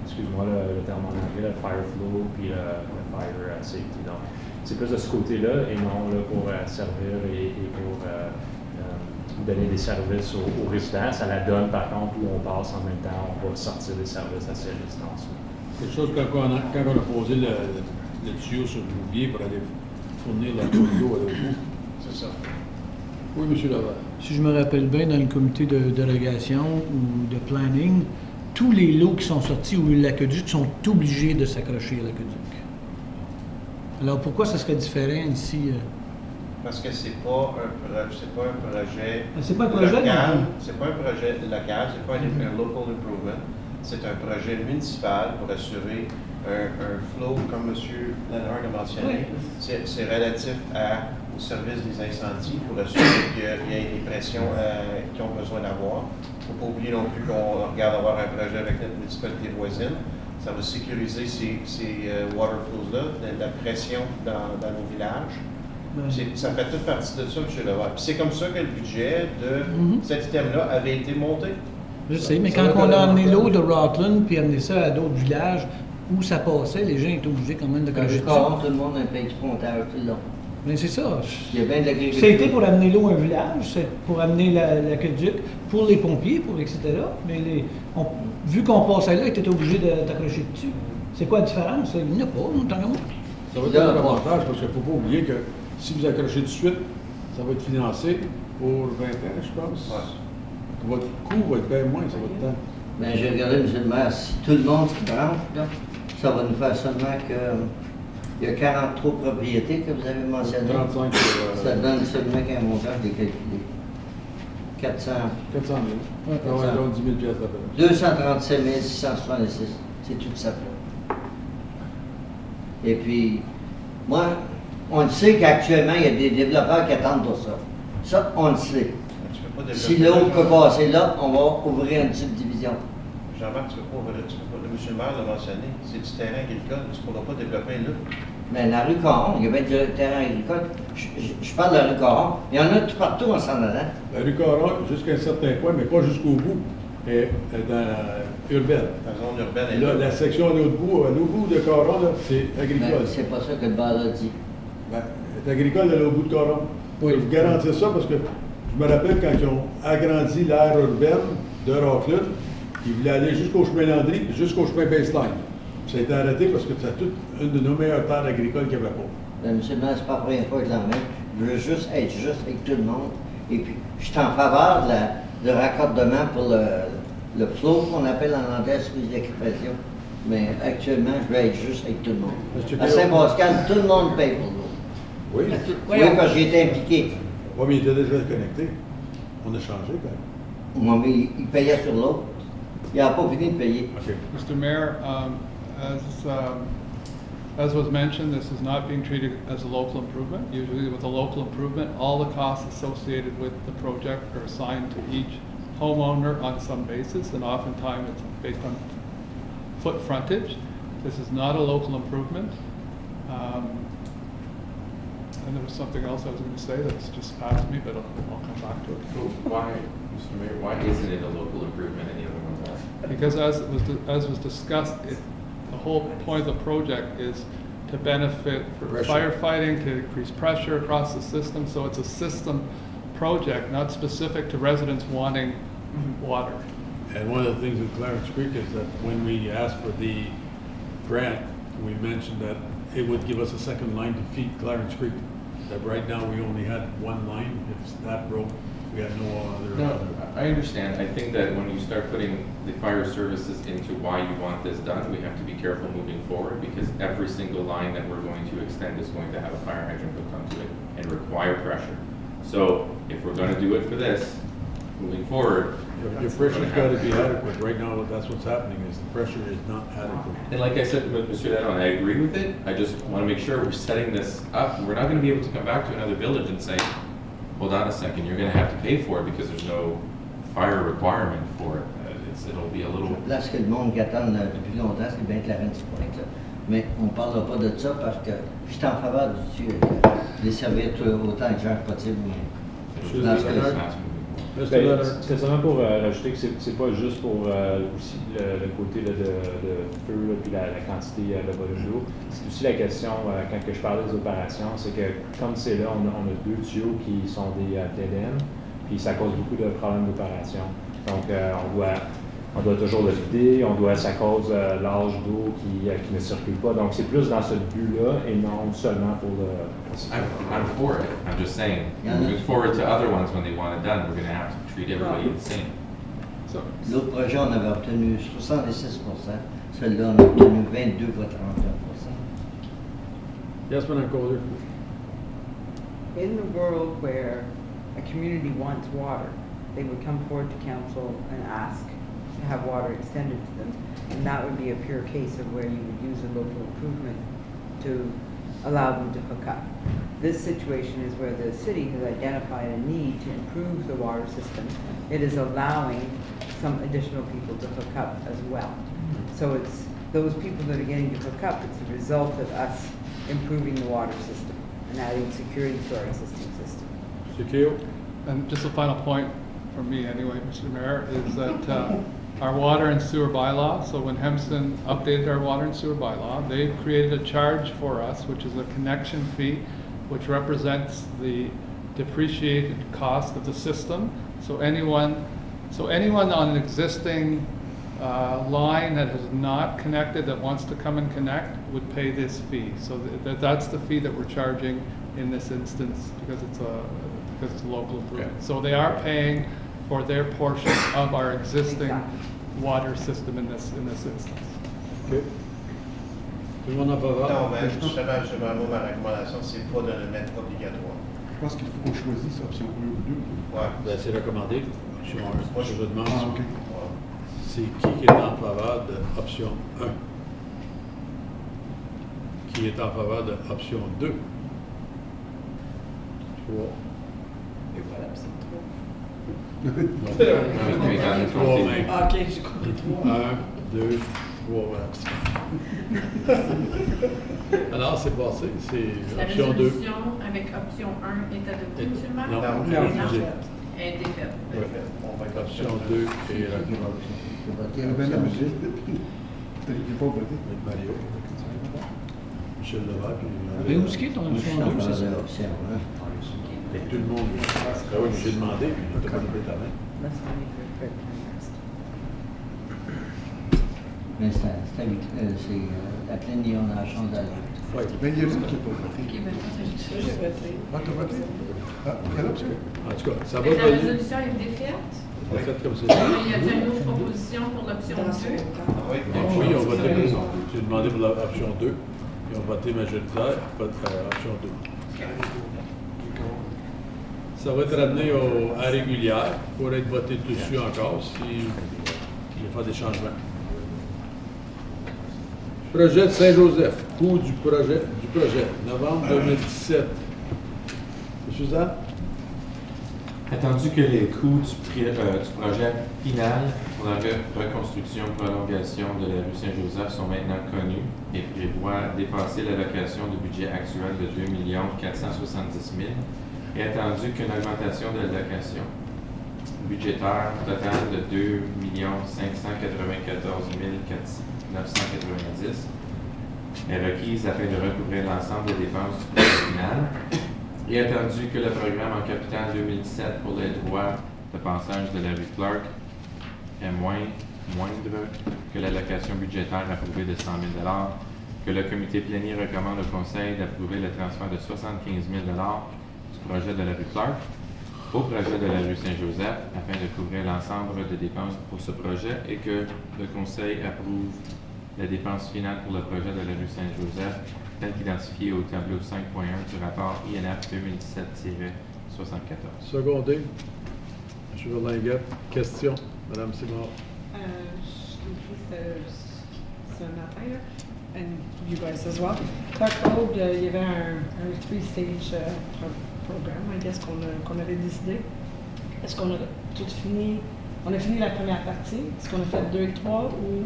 excuse-moi le terme en anglais, le fire flow, puis le fire safety. Donc, c'est plus de ce côté-là et non là, pour servir et pour donner des services aux résidents. Ça la donne, par contre, où on passe en même temps, on va sortir des services à ces résidences. Quelque chose quand on a posé le tuyau sur le bouvier pour aller fournir la d'eau à l'autre bout. C'est ça. Oui, monsieur Laval. Si je me rappelle bien, dans le comité de dérogation ou de planning, tous les lots qui sont sortis où il y a eu l'aqueduc sont obligés de s'accrocher à l'aqueduc. Alors pourquoi ça serait différent ici? Parce que c'est pas un projet. C'est pas un projet local. non plus. C'est pas un projet local, c'est pas un local improvement. C'est un projet municipal pour assurer un flow, comme M. Lennard a mentionné. Oui. C'est relatif au service des incendies pour assurer qu'il y ait des pressions qu'ils ont besoin d'avoir. Il ne faut pas oublier non plus qu'on regarde avoir un projet avec notre municipalité voisine. Ça va sécuriser ces water flows-là, la pression dans nos villages. Ça fait toute partie de ça, M. Levac. Puis c'est comme ça que le budget de cet item-là avait été monté. Je sais, mais quand on a amené l'eau de Rockland puis amené ça à d'autres villages où ça passait, les gens étaient obligés quand même de Quand cacher je pars, tout le monde a un paye du comptage tout le long. Mais c'est ça. Il y a bien de l'agriculture. C'était pour amener l'eau à un village, c'est pour amener l'aqueduc, pour les pompiers, etc. Mais vu qu'on passait là, ils étaient obligés d'accrocher dessus. C'est quoi la différence? Il n'y en a pas, non, tant qu'à moi. Ça va être un avantage parce qu'il ne faut pas oublier que si vous accrochez tout de suite, ça va être financé pour 20 ans, je pense. Ouais. Votre coût va être bien moins, ça va être temps. Bien, j'ai regardé, M. le maire, si tout le monde se branche, là, ça va nous faire seulement que. Il y a 43 propriétés que vous avez mentionnées. 35 Ça donne seulement qu'un montant, je l'ai calculé. 400 000. Ouais, Ça va être 10 000 piastres à peu. 237 666. C'est tout ça. Et puis, moi, on le sait qu'actuellement, il y a des développeurs qui attendent pour ça. Ça, on le sait. Tu peux pas Si développer l'eau peut passer là, on va ouvrir une subdivision. Jean-Marc, tu peux pas ouvrir, le monsieur le maire l'a mentionné, c'est du terrain agricole, tu ne pourras pas développer là. Mais la rue Caron, il y a bien du terrain agricole. Je parle de la rue Caron. Il y en a tout partout en s'en allant. La rue Caron, jusqu'à un certain point, mais pas jusqu'au bout, est urbaine. La zone urbaine est Là, la section à l'autre bout de Caron, là, c'est Mais agricole. c'est pas ça que le bar a dit. Ben, c'est agricole à l'autre bout de Caron. Je peux vous garantir ça parce que je me rappelle quand ils ont agrandi l'aire urbaine de Rockland, ils voulaient aller jusqu'au chemin Landry, jusqu'au chemin Baseline. Ça a été arrêté parce que c'est toute une de nos meilleures terres agricoles qu'il n'y avait pas. Ben, monsieur le maire, c'est pas la première fois que je l'emmène. Je veux juste être juste avec tout le monde. Et puis, je suis en faveur de raccordement pour le flow qu'on appelle en anglais, excusez l'expression. Mais actuellement, je veux être juste avec tout le monde. À Saint-Pascal, tout le monde paye pour l'eau. Oui. Oui, parce que j'ai été impliqué. Oui, mais il était déjà connecté. On a changé quand même. Moi, mais il payait sur l'eau. Il n'a pas fini de payer. OK. Mr. Mayor, as was mentioned, this is not being treated as a local improvement. Usually with a local improvement, all the costs associated with the project are assigned to each homeowner on some basis, and oftentimes it's based on foot frontage. This is not a local improvement. And there was something else I was going to say that's just passed me, but I'll come back to it. So why, Mr. Mayor, why isn't it a local improvement and the other ones are? Because as was discussed, the whole point of the project is to benefit for Pressure. firefighting, to increase pressure across the system. So it's a system project, not specific to residents wanting water. And one of the things with Clarence Creek is that when we asked for the grant, we mentioned that it would give us a second line to feed Clarence Creek. That right now we only had one line. If that broke, we had no other. No, I understand. I think that when you start putting the fire services into why you want this done, we have to be careful moving forward because every single line that we're going to extend is going to have a fire hydrant hooked onto it and require pressure. So if we're going to do it for this, moving forward, your pressure's got to be adequate. Right now, that's what's happening is the pressure is not adequate. and like I said, Mr. Ledon, I agree with it. I just want to make sure we're setting this up. We're not going to be able to come back to another village and say, hold on a second, you're going to have to pay for it because there's no fire requirement for it. It'll be a little... Là, ce que le monde qui attend depuis longtemps, c'est bien Clarence Point. Là. Mais on ne parlera pas de ça parce que je suis en faveur du de servir autant de gens que possible. Dans ce cas-là. C'était seulement pour rajouter que c'est pas juste pour aussi le côté là, de feu là, puis la quantité de volume d'eau. C'est aussi la question, quand que je parlais des opérations, c'est que comme c'est là, on a deux tuyaux qui sont des TDN, puis ça cause beaucoup de problèmes d'opération. Donc on doit toujours le vider, ça cause l'âge d'eau qui ne circule pas. Donc c'est plus dans ce but-là et non seulement pour le... I'm for it. I'm just saying, moving forward to other ones when they want it done, we're going to have to treat everybody the same. L'autre projet, on avait obtenu 66%. Celui-là, on a obtenu 22,31%. Yes, Madam Coder. In the world where a community wants water, they would come forward to council and ask to have water extended to them, and that would be a pure case of where you would use a local improvement to allow them to hook up. This situation is where the city has identified a need to improve the water system. It is allowing some additional people to hook up as well. So it's those people that are getting to hook up, it's a result of us improving the water system and adding security to our existing system. Secure. And just a final point from me anyway, Mr. Mayor, is that our water and sewer bylaw, so when Hempson updated our water and sewer bylaw, they created a charge for us, which is a connection fee, which represents the depreciated cost of the system. So anyone on an existing line that has not connected that wants to come and connect would pay this fee. So that's the fee that we're charging in this instance because it's a local improvement. Okay. So they are paying for their portion of our existing water system in this instance. Okay. Tout le monde en faveur? Non, mais justement, moi, ma recommandation, c'est pas de le mettre obligatoire. Je pense qu'il faut qu'on choisisse option 1 ou 2. Ouais. Ben, c'est recommandé. Option 1. Moi, je vous demande, OK. c'est qui est en faveur de option 1? Qui est en faveur de option 2? 3. Et voilà, c'est 3 mains. Ah, ok, j'ai compris 3. 1, 2, 3, voilà. Alors, c'est passé, c'est La option 2. résolution avec option 1 est adoptée, M. le maire? Non, Non, refusé. Elle est défaite. Ouais. On va être Option 2 et la Voter Ben, option monsieur, 2. il n'est pas voté. avec Mario. Michel Levac. Mais où est-ce qu'il est ton Moi, je suis en option 2, c'est faveur ça? de option 1. Et tout le monde. Ah oui, j'ai demandé, puis il n'a pas levé ta main. Less money for quick rest. Mais c'est la Plénière, on a la chance d'aller. Ouais. Ben, il y a une qui n'est pas voté. Ok, ben, J'ai voté. Ah, t'as voté? Ah, quelle option? En tout cas, ça va mais la donner. résolution est défaite. On va faire comme c'est. Mais y a-t-il une autre proposition pour l'option Dans son 2? temps. Oui, Oui, on va voter. J'ai demandé pour l'option 2. Et on va voter majoritaire pour option 2. Ça va être ramené à régulière pour être voté dessus encore s'il va faire des changements. Projet de Saint-Joseph, coût du projet, novembre 2017. Suzanne? Attendu que les coûts du projet final pour la reconstruction prolongation de la rue Saint-Joseph sont maintenant connus et prévoient dépasser l'allocation de budget actuel de 2 470 000 et attendu qu'une augmentation de l'allocation budgétaire totale de 2 594 990 est requise afin de recouvrir l'ensemble des dépenses du projet final. Et attendu que le programme en capital 2017 pour les droits de passage de la rue Clark est moindre que l'allocation budgétaire approuvée de 100 000 que le comité plénier recommande au Conseil d'approuver le transfert de 75 000 du projet de la rue Clark au projet de la rue Saint-Joseph afin de couvrir l'ensemble des dépenses pour ce projet et que le Conseil approuve la dépense finale pour le projet de la rue Saint-Joseph tel qu'identifié au tableau 5.1 du rapport INF 2017-74. Secondé. M. Verlinguette. Question. Mme Simard. Je l'ai écrit ce matin, là. And you guys as well. Clark Road, il y avait un three-stage programme, I guess, qu'on avait décidé. Est-ce qu'on a tout fini? On a fini la première partie. Est-ce qu'on a fait 2 et 3 ou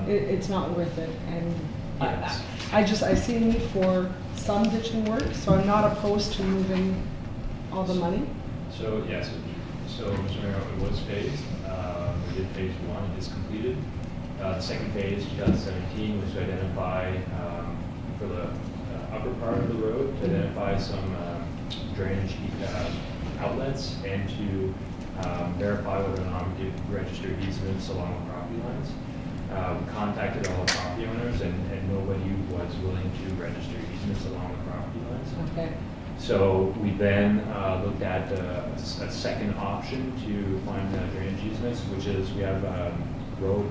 it's not worth it? And Yes. I see a need for some ditching work, so I'm not opposed to moving all the money. So, yes, so Mr. Mayor, it was phased. We did phase 1, it is completed. The second phase, 2017, was to identify, for the upper part of the road, to identify some drainage outlets and to verify whether or not we did register easements along the property lines. We contacted all the property owners and nobody was willing to register easements along the property lines. Okay. So we then looked at a second option to find drainage easements, which is we have road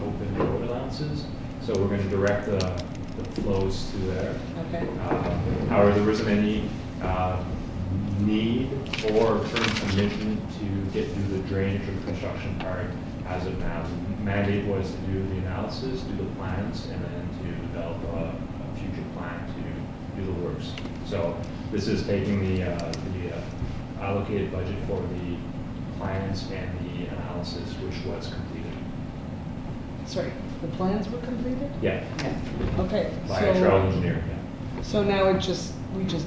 open road allowances. So we're going to direct the flows through there. Okay. However, there wasn't any need or firm commitment to get through the drainage or the construction part as of now. The mandate was to do the analysis, do the plans, and then to develop a future plan to do the works. So this is taking the allocated budget for the plans and the analysis, which was completed. Sorry, the plans were completed? Yeah. Okay. By a trail engineer, yeah. So now we just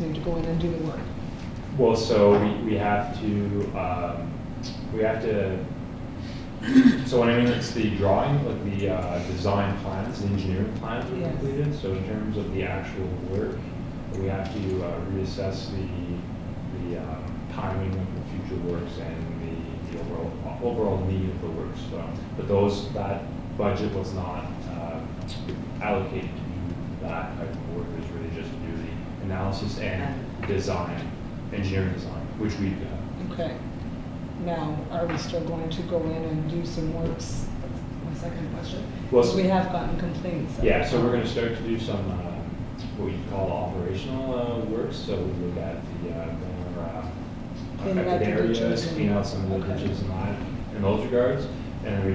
need to go in and do the work. Well, so we have to, so when I mean it's the drawing, like the design plans, the engineering plans were Yes. completed. So in terms of the actual work, we have to reassess the timing of the future works and the overall need of the works. So, but that budget was not allocated to do that type of work. It was really just to do the analysis and design, engineering design, which we've done. Okay. Now, are we still going to go in and do some works? That's my second question. Well, Because we have gotten complaints. Yeah, so we're going to start to do some what we call operational works. So we look at the Cleaning out affected the ditches areas, and- clean out some of the okay. ditches and that in those regards, and then we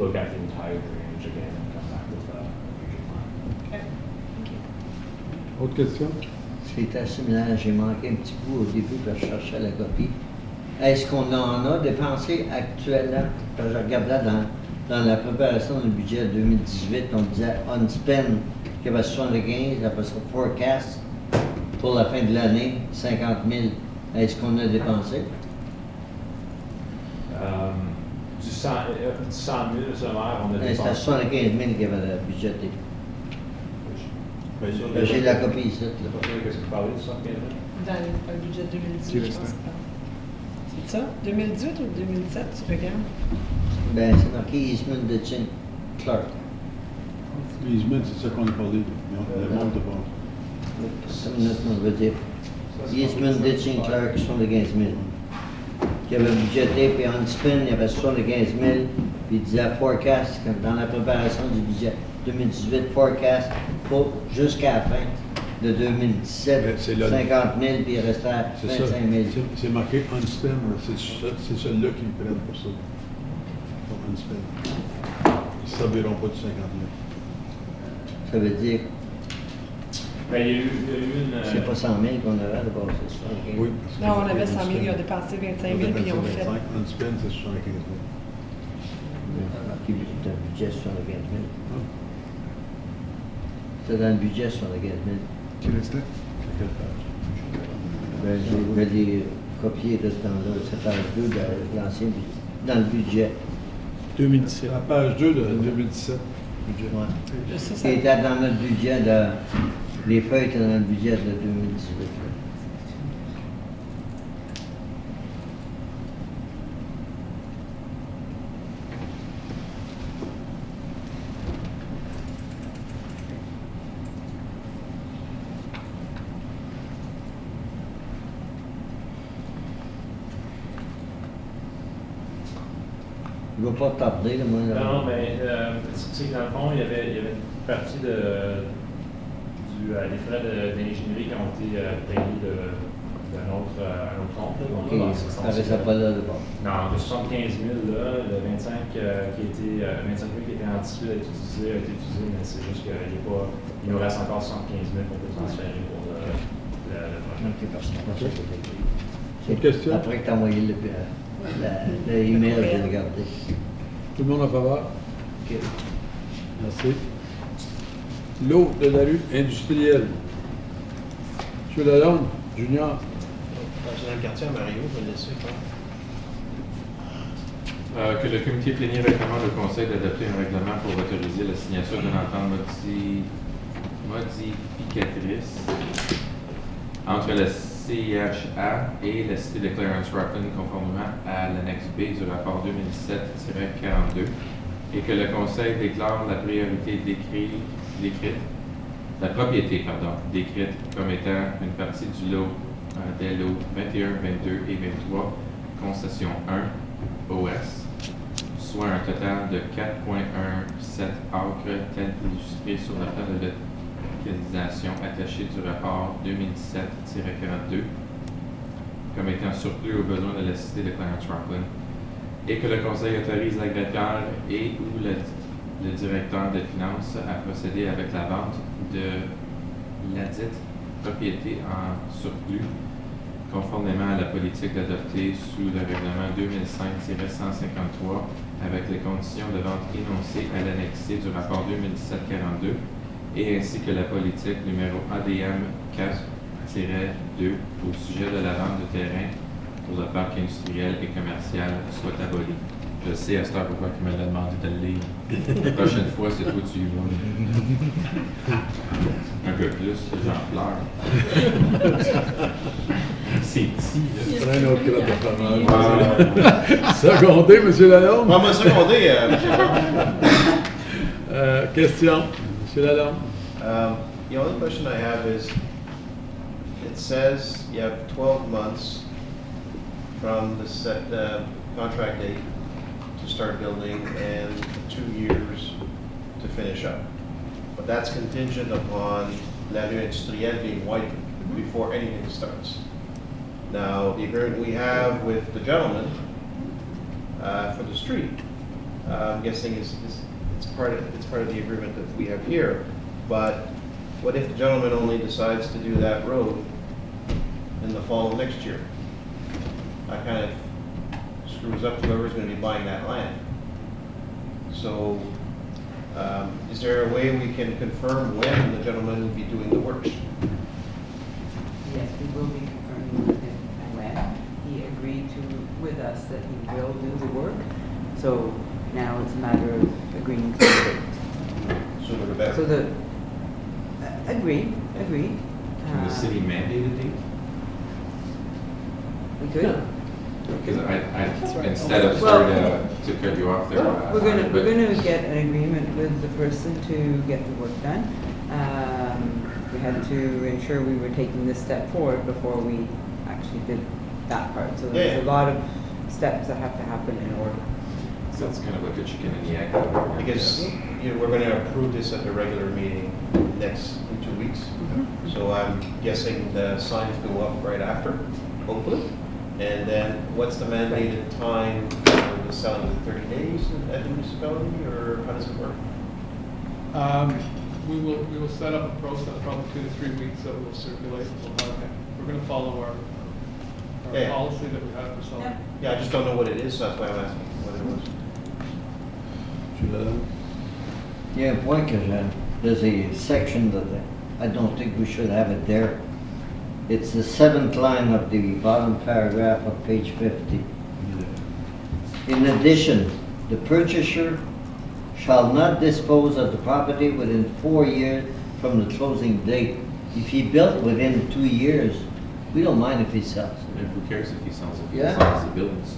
look at the entire drainage again and come back with a future plan. Okay. Thank you. Autre question? C'était similaire, j'ai manqué un petit bout au début parce que je cherchais la copie. Est-ce qu'on en a dépensé actuellement? Parce que je regardais dans la préparation du budget 2018, on disait on spend qu'il y avait 75, après ça forecast pour la fin de l'année, 50 000. Est-ce qu'on a dépensé? Du 100 000 sommaire, on a C'était dépensé. 75 000 qu'il y avait budgété. J'ai la copie ici. Là. Qu'est-ce que vous parlez de 75 000? Dans le budget 2018, je pense. C'est ça? 2018 ou 2017, tu regardes? Ben, c'est marqué Eastman de Chin Clark. Les easements, c'est ça qu'on a parlé. Le monde de bord. 5 minutes, on va dire. Eastman, Ditching, Clark, 75 000. Qui avait budgété, puis en spin, il y avait 75 000, puis il disait forecast, comme dans la préparation du budget 2018, forecast pour jusqu'à la fin de 2017, C'est 50 le- 000, puis il restait à C'est ça. 25 000. C'est marqué unspent, c'est celui-là qu'ils prennent pour ça. Pour unspent. Ils ne serviront pas du 50 000. Ça veut dire, Ben, il y a eu une. c'est pas 100 000 qu'on avait de base, c'est 75 000. Oui. Non, on avait 100 000, ils ont dépensé 25 000, puis ils ont fait. Unspent, c'est 75 000. Marqué dans le budget 75 000. C'est dans le budget 75 000. Quel est-ce que Ben, je vais les copier de ce temps-là, c'est page 2 de l'ancien budget, dans le budget. 2017. La page 2 de 2017. Budget. Ouais. Ça, Qui était dans notre budget les feuilles étaient dans le budget de 2018. Il ne va pas tarder, là, moi. Là. Non, mais c'est que dans le fond, il y avait une partie des frais d'ingénierie qui ont été payés d'un autre compte. OK, ça ne pas là d'abord. Non, de 75 000, là, le 25 000 qui était anticipé d'être utilisé a été utilisé, mais c'est juste qu'il nous reste encore 75 000 qu'on peut transférer pour le prochain. Autre question? Après que tu as envoyé l'email, je vais regarder. Tout le monde en faveur? OK. Merci. L'eau de la rue industrielle. M. Lalonde, Junior. C'est dans le quartier à Mario, je vais le laisser faire. Que le comité plénière recommande au Conseil d'adopter un règlement pour autoriser la signature d'une entente modificatrice entre la CIHA et la Cité de Clarence-Rockland conformément à l'annexe B du rapport 2017-42 et que le Conseil déclare la priorité la propriété décrite comme étant une partie du lot des lots 21, 22 et 23, concession 1, OS, soit un total de 4,17 acres tel illustré sur le plan de localisation attaché du rapport 2017-42 comme étant surplus aux besoins de la cité de Clarence-Rockland et que le Conseil autorise l'agrégateur et ou le directeur des finances à procéder avec la vente de ladite propriété en surplus conformément à la politique adoptée sous le règlement 2005-153 avec les conditions de vente énoncées à l'annexé du rapport 2017-42 et ainsi que la politique numéro ADM 4-2 au sujet de la vente de terrain pour le parc industriel et commercial soit abolie. Je sais à ce temps pourquoi il me l'a demandé de le lire. La prochaine fois, c'est toi tu y vas. Un peu plus, j'en pleure. C'est petit, là. Prends un autre crotte de fromage. Secondé, M. Lalonde? On m'a secondé, M. Question, M. Lalonde. The only question I have is, it says you have 12 months from the set contract date to start building and 2 years to finish up. But that's contingent upon la rue industrielle being widened before anything starts. Now, the agreement we have with the gentleman for the street, I'm guessing it's part of the agreement that we have here. But what if the gentleman only decides to do that road in the fall of next year? That kind of screws up whoever's going to be buying that land. So, is there a way we can confirm when the gentleman will be doing the work? Yes, we will be confirming with him when. He agreed with us that he will do the work. So now it's a matter of agreeing to the date. Sooner the better. So agreed. Can the city mandate a date? We could. Because instead of sorry to cut you off there. We're gonna get an agreement with the person to get the work done. We had to ensure we were taking this step forward before we actually did that part. So there's a lot of steps that have to happen in order. So it's kind of like a chicken and the egg. Because we're going to approve this at the regular meeting in 2 weeks. So I'm guessing the signs go up right after, hopefully. And then what's the mandated time for the selling? Is it 30 days at the municipality, or how does it work? We will set up a process, probably 2 to 3 weeks, that will circulate. We're going to follow our policy that we have for selling. Yeah, I just don't know what it is, so that's why I'm asking what it was. Yeah, point que there's a section that I don't think we should have it there. It's the 7th line of the bottom paragraph of page 50. In addition, the purchaser shall not dispose of the property within 4 years from the closing date. If he built within 2 years, we don't mind if he sells. And who cares if he sells it? Yeah. As long as he builds.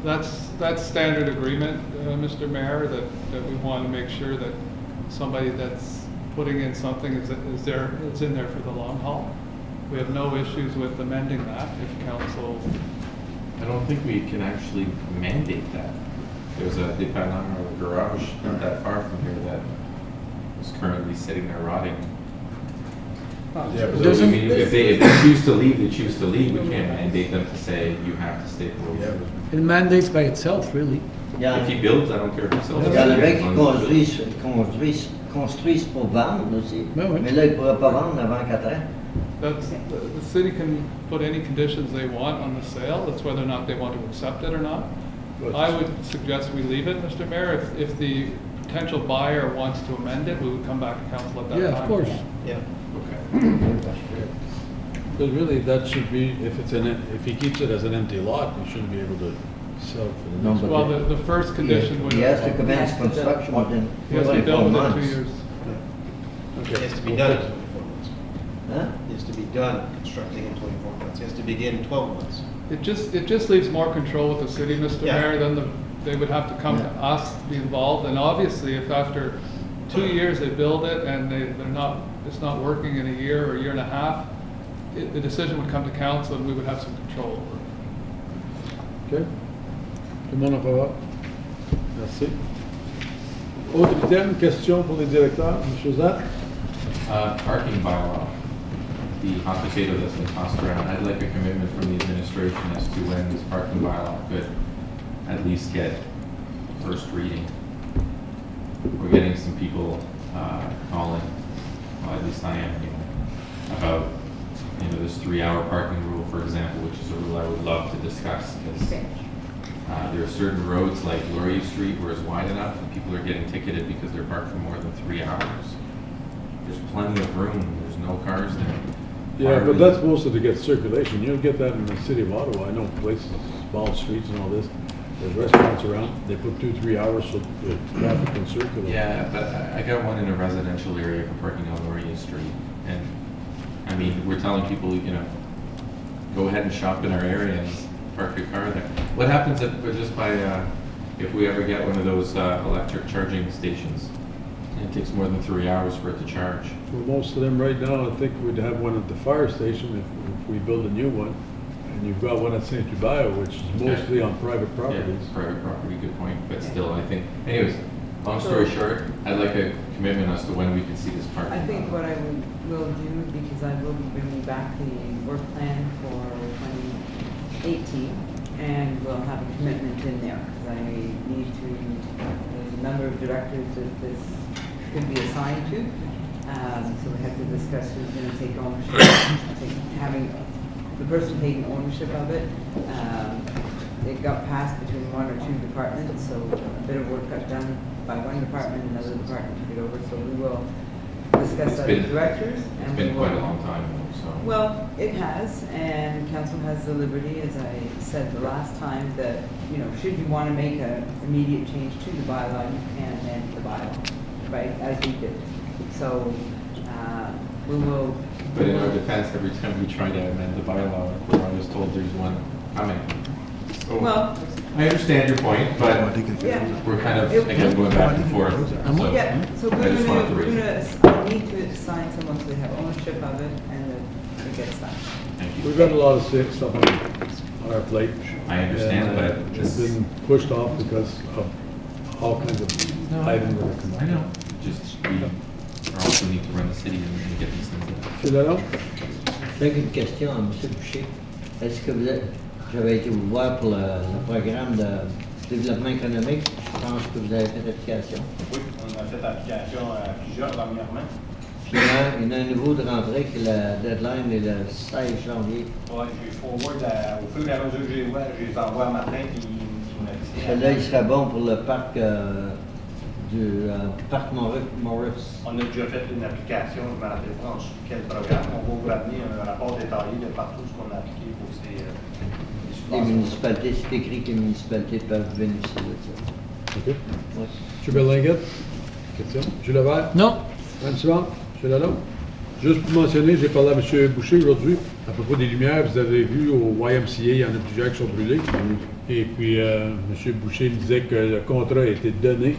That's standard agreement, Mr. Mayor, that we want to make sure that somebody that's putting in something is in there for the long haul. We have no issues with amending that if council. I don't think we can actually mandate that. There's a dépanneur garage not that far from here that is currently sitting there rotting. Yeah, but So, I mean, if they choose to leave, they choose to leave. We can't mandate them to say, you have to stay for Yeah, a It mandates by itself, really. Il y en If he builds, I don't care if he sells. il y en avait qui construisent pour vendre aussi. Ben oui. Mais là, ils ne pourraient pas vendre avant 4 ans. That's, the city can put any conditions they want on the sale, it's whether or not they want to accept it or not. But- I would suggest we leave it, Mr. Mayor. If the potential buyer wants to amend it, we would come back to council at that time. Yeah, of course. Yeah. Okay. Because really, that should be, if he keeps it as an empty lot, he shouldn't be able to sell for the No, next. but- Well, the first condition would. He has to commence construction within He has to be 24 built within months. 2 years. It has to be done in 24 months. Huh? It has to be done constructing in 24 months. It has to begin in 12 months. It just leaves more control with the city, Mr. Yeah. Mayor, then they would have to come to us to be involved. And obviously, if after 2 years they build it and it's not working in a year or a year and a half, the decision would come to council and we would have some control over it. OK. Tout le monde en faveur? Merci. Autre item, question pour les directeurs, M. Zach? Parking bylaw, the hot potato that's been tossed around. I'd like a commitment from the administration as to when this parking bylaw could at least get first reading. We're getting some people calling, well, at least I am, about, this 3-hour parking rule, for example, which is a rule I would love to discuss, because there are certain roads like Laurier Street where it's wide enough and people are getting ticketed because they're parked for more than 3 hours. There's plenty of room, there's no cars there. Yeah, but that's mostly to get circulation. You don't get that in the city of Ottawa. I know places, small streets and all this. There's restaurants around. They put 2-3 hours so the traffic can circulate. Yeah, but I got one in a residential area for parking on Laurier Street. And, I mean, we're telling people, go ahead and shop in our area and park your car there. What happens if we ever get one of those electric charging stations? And it takes more than 3 hours for it to charge. For most of them right now, I think we'd have one at the fire station if we build a new one. And you've got one at St. Hubert, which is mostly on private properties. Yeah, private property, good point. But still, I think, anyways, long story short, I'd like a commitment as to when we can see this parking. I think what I will do, because I will be bringing back the work plan for 2018, and we'll have a commitment in there, because I need to, there's a number of directors that this could be assigned to, so we have to discuss who's going to take ownership. I think having the person taking ownership of it, it got passed between 1 or 2 departments, so a bit of work got done by one department, another department took it over, so we will discuss that with directors. It's been quite a long time, so. Well, it has, and council has the liberty, as I said the last time, that, should you want to make an immediate change to the bylaw, you can amend the bylaw, right, as we did. So, we will. But in our defense, every time we try to amend the bylaw, we're always told there's one coming. So, Well, I understand your point, but yeah. we're kind of, again, going back and forth. So Yeah, so I just wanted to raise it. I need to assign someone so they have ownership of it and that it gets done. Thank you. We've got a lot of stuff on our plate. I understand, And, but it's been pushed off because of all kinds of items that are coming. I know, just, we also need to run the city and get these things done. C'est là, non? J'ai une question à M. Boucher. Est-ce que j'avais été vous voir pour le programme de développement économique? Je pense que vous avez fait application. Oui, on a fait application à plusieurs dernièrement. Puis il y en a un nouveau de rentrée que la deadline est le 16 janvier. Oui, j'ai forward au fur et à mesure que je les envoie un matin, puis ils m'ont dit. Celui-là, il serait bon pour le parc du parc Maurice. On a déjà fait une application, je ne me rappelle pas ensuite quel programme. On va vous ramener un rapport détaillé de partout ce qu'on a appliqué pour ces Les municipalités, c'est écrit que les municipalités peuvent bénéficier de ça. OK. Oui. M. Berlinguet, question? M. Levert? Non. Mme Simon? M. Lalonde? Juste pour mentionner, j'ai parlé à M. Boucher aujourd'hui à propos des lumières. Vous avez vu au YMCA, il y en a plusieurs qui sont brûlées. Et puis, M. Boucher me disait que le contrat a été donné.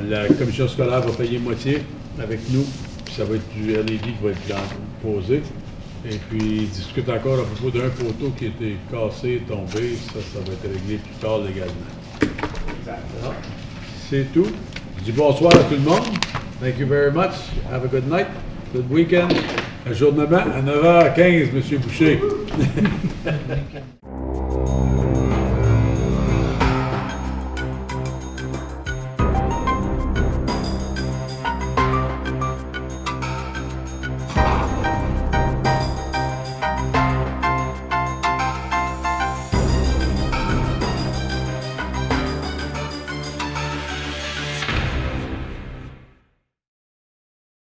La commission scolaire va payer moitié avec nous. Puis ça va être du LED qui va être posé. Et puis, il discute encore à propos d'un poteau qui a été cassé, tombé. Ça va être réglé plus tard légalement. Exact. C'est tout. Je dis bonsoir à tout le monde. Thank you very much. Have a good night. Good weekend. Ajournement à 9h15, M. Boucher.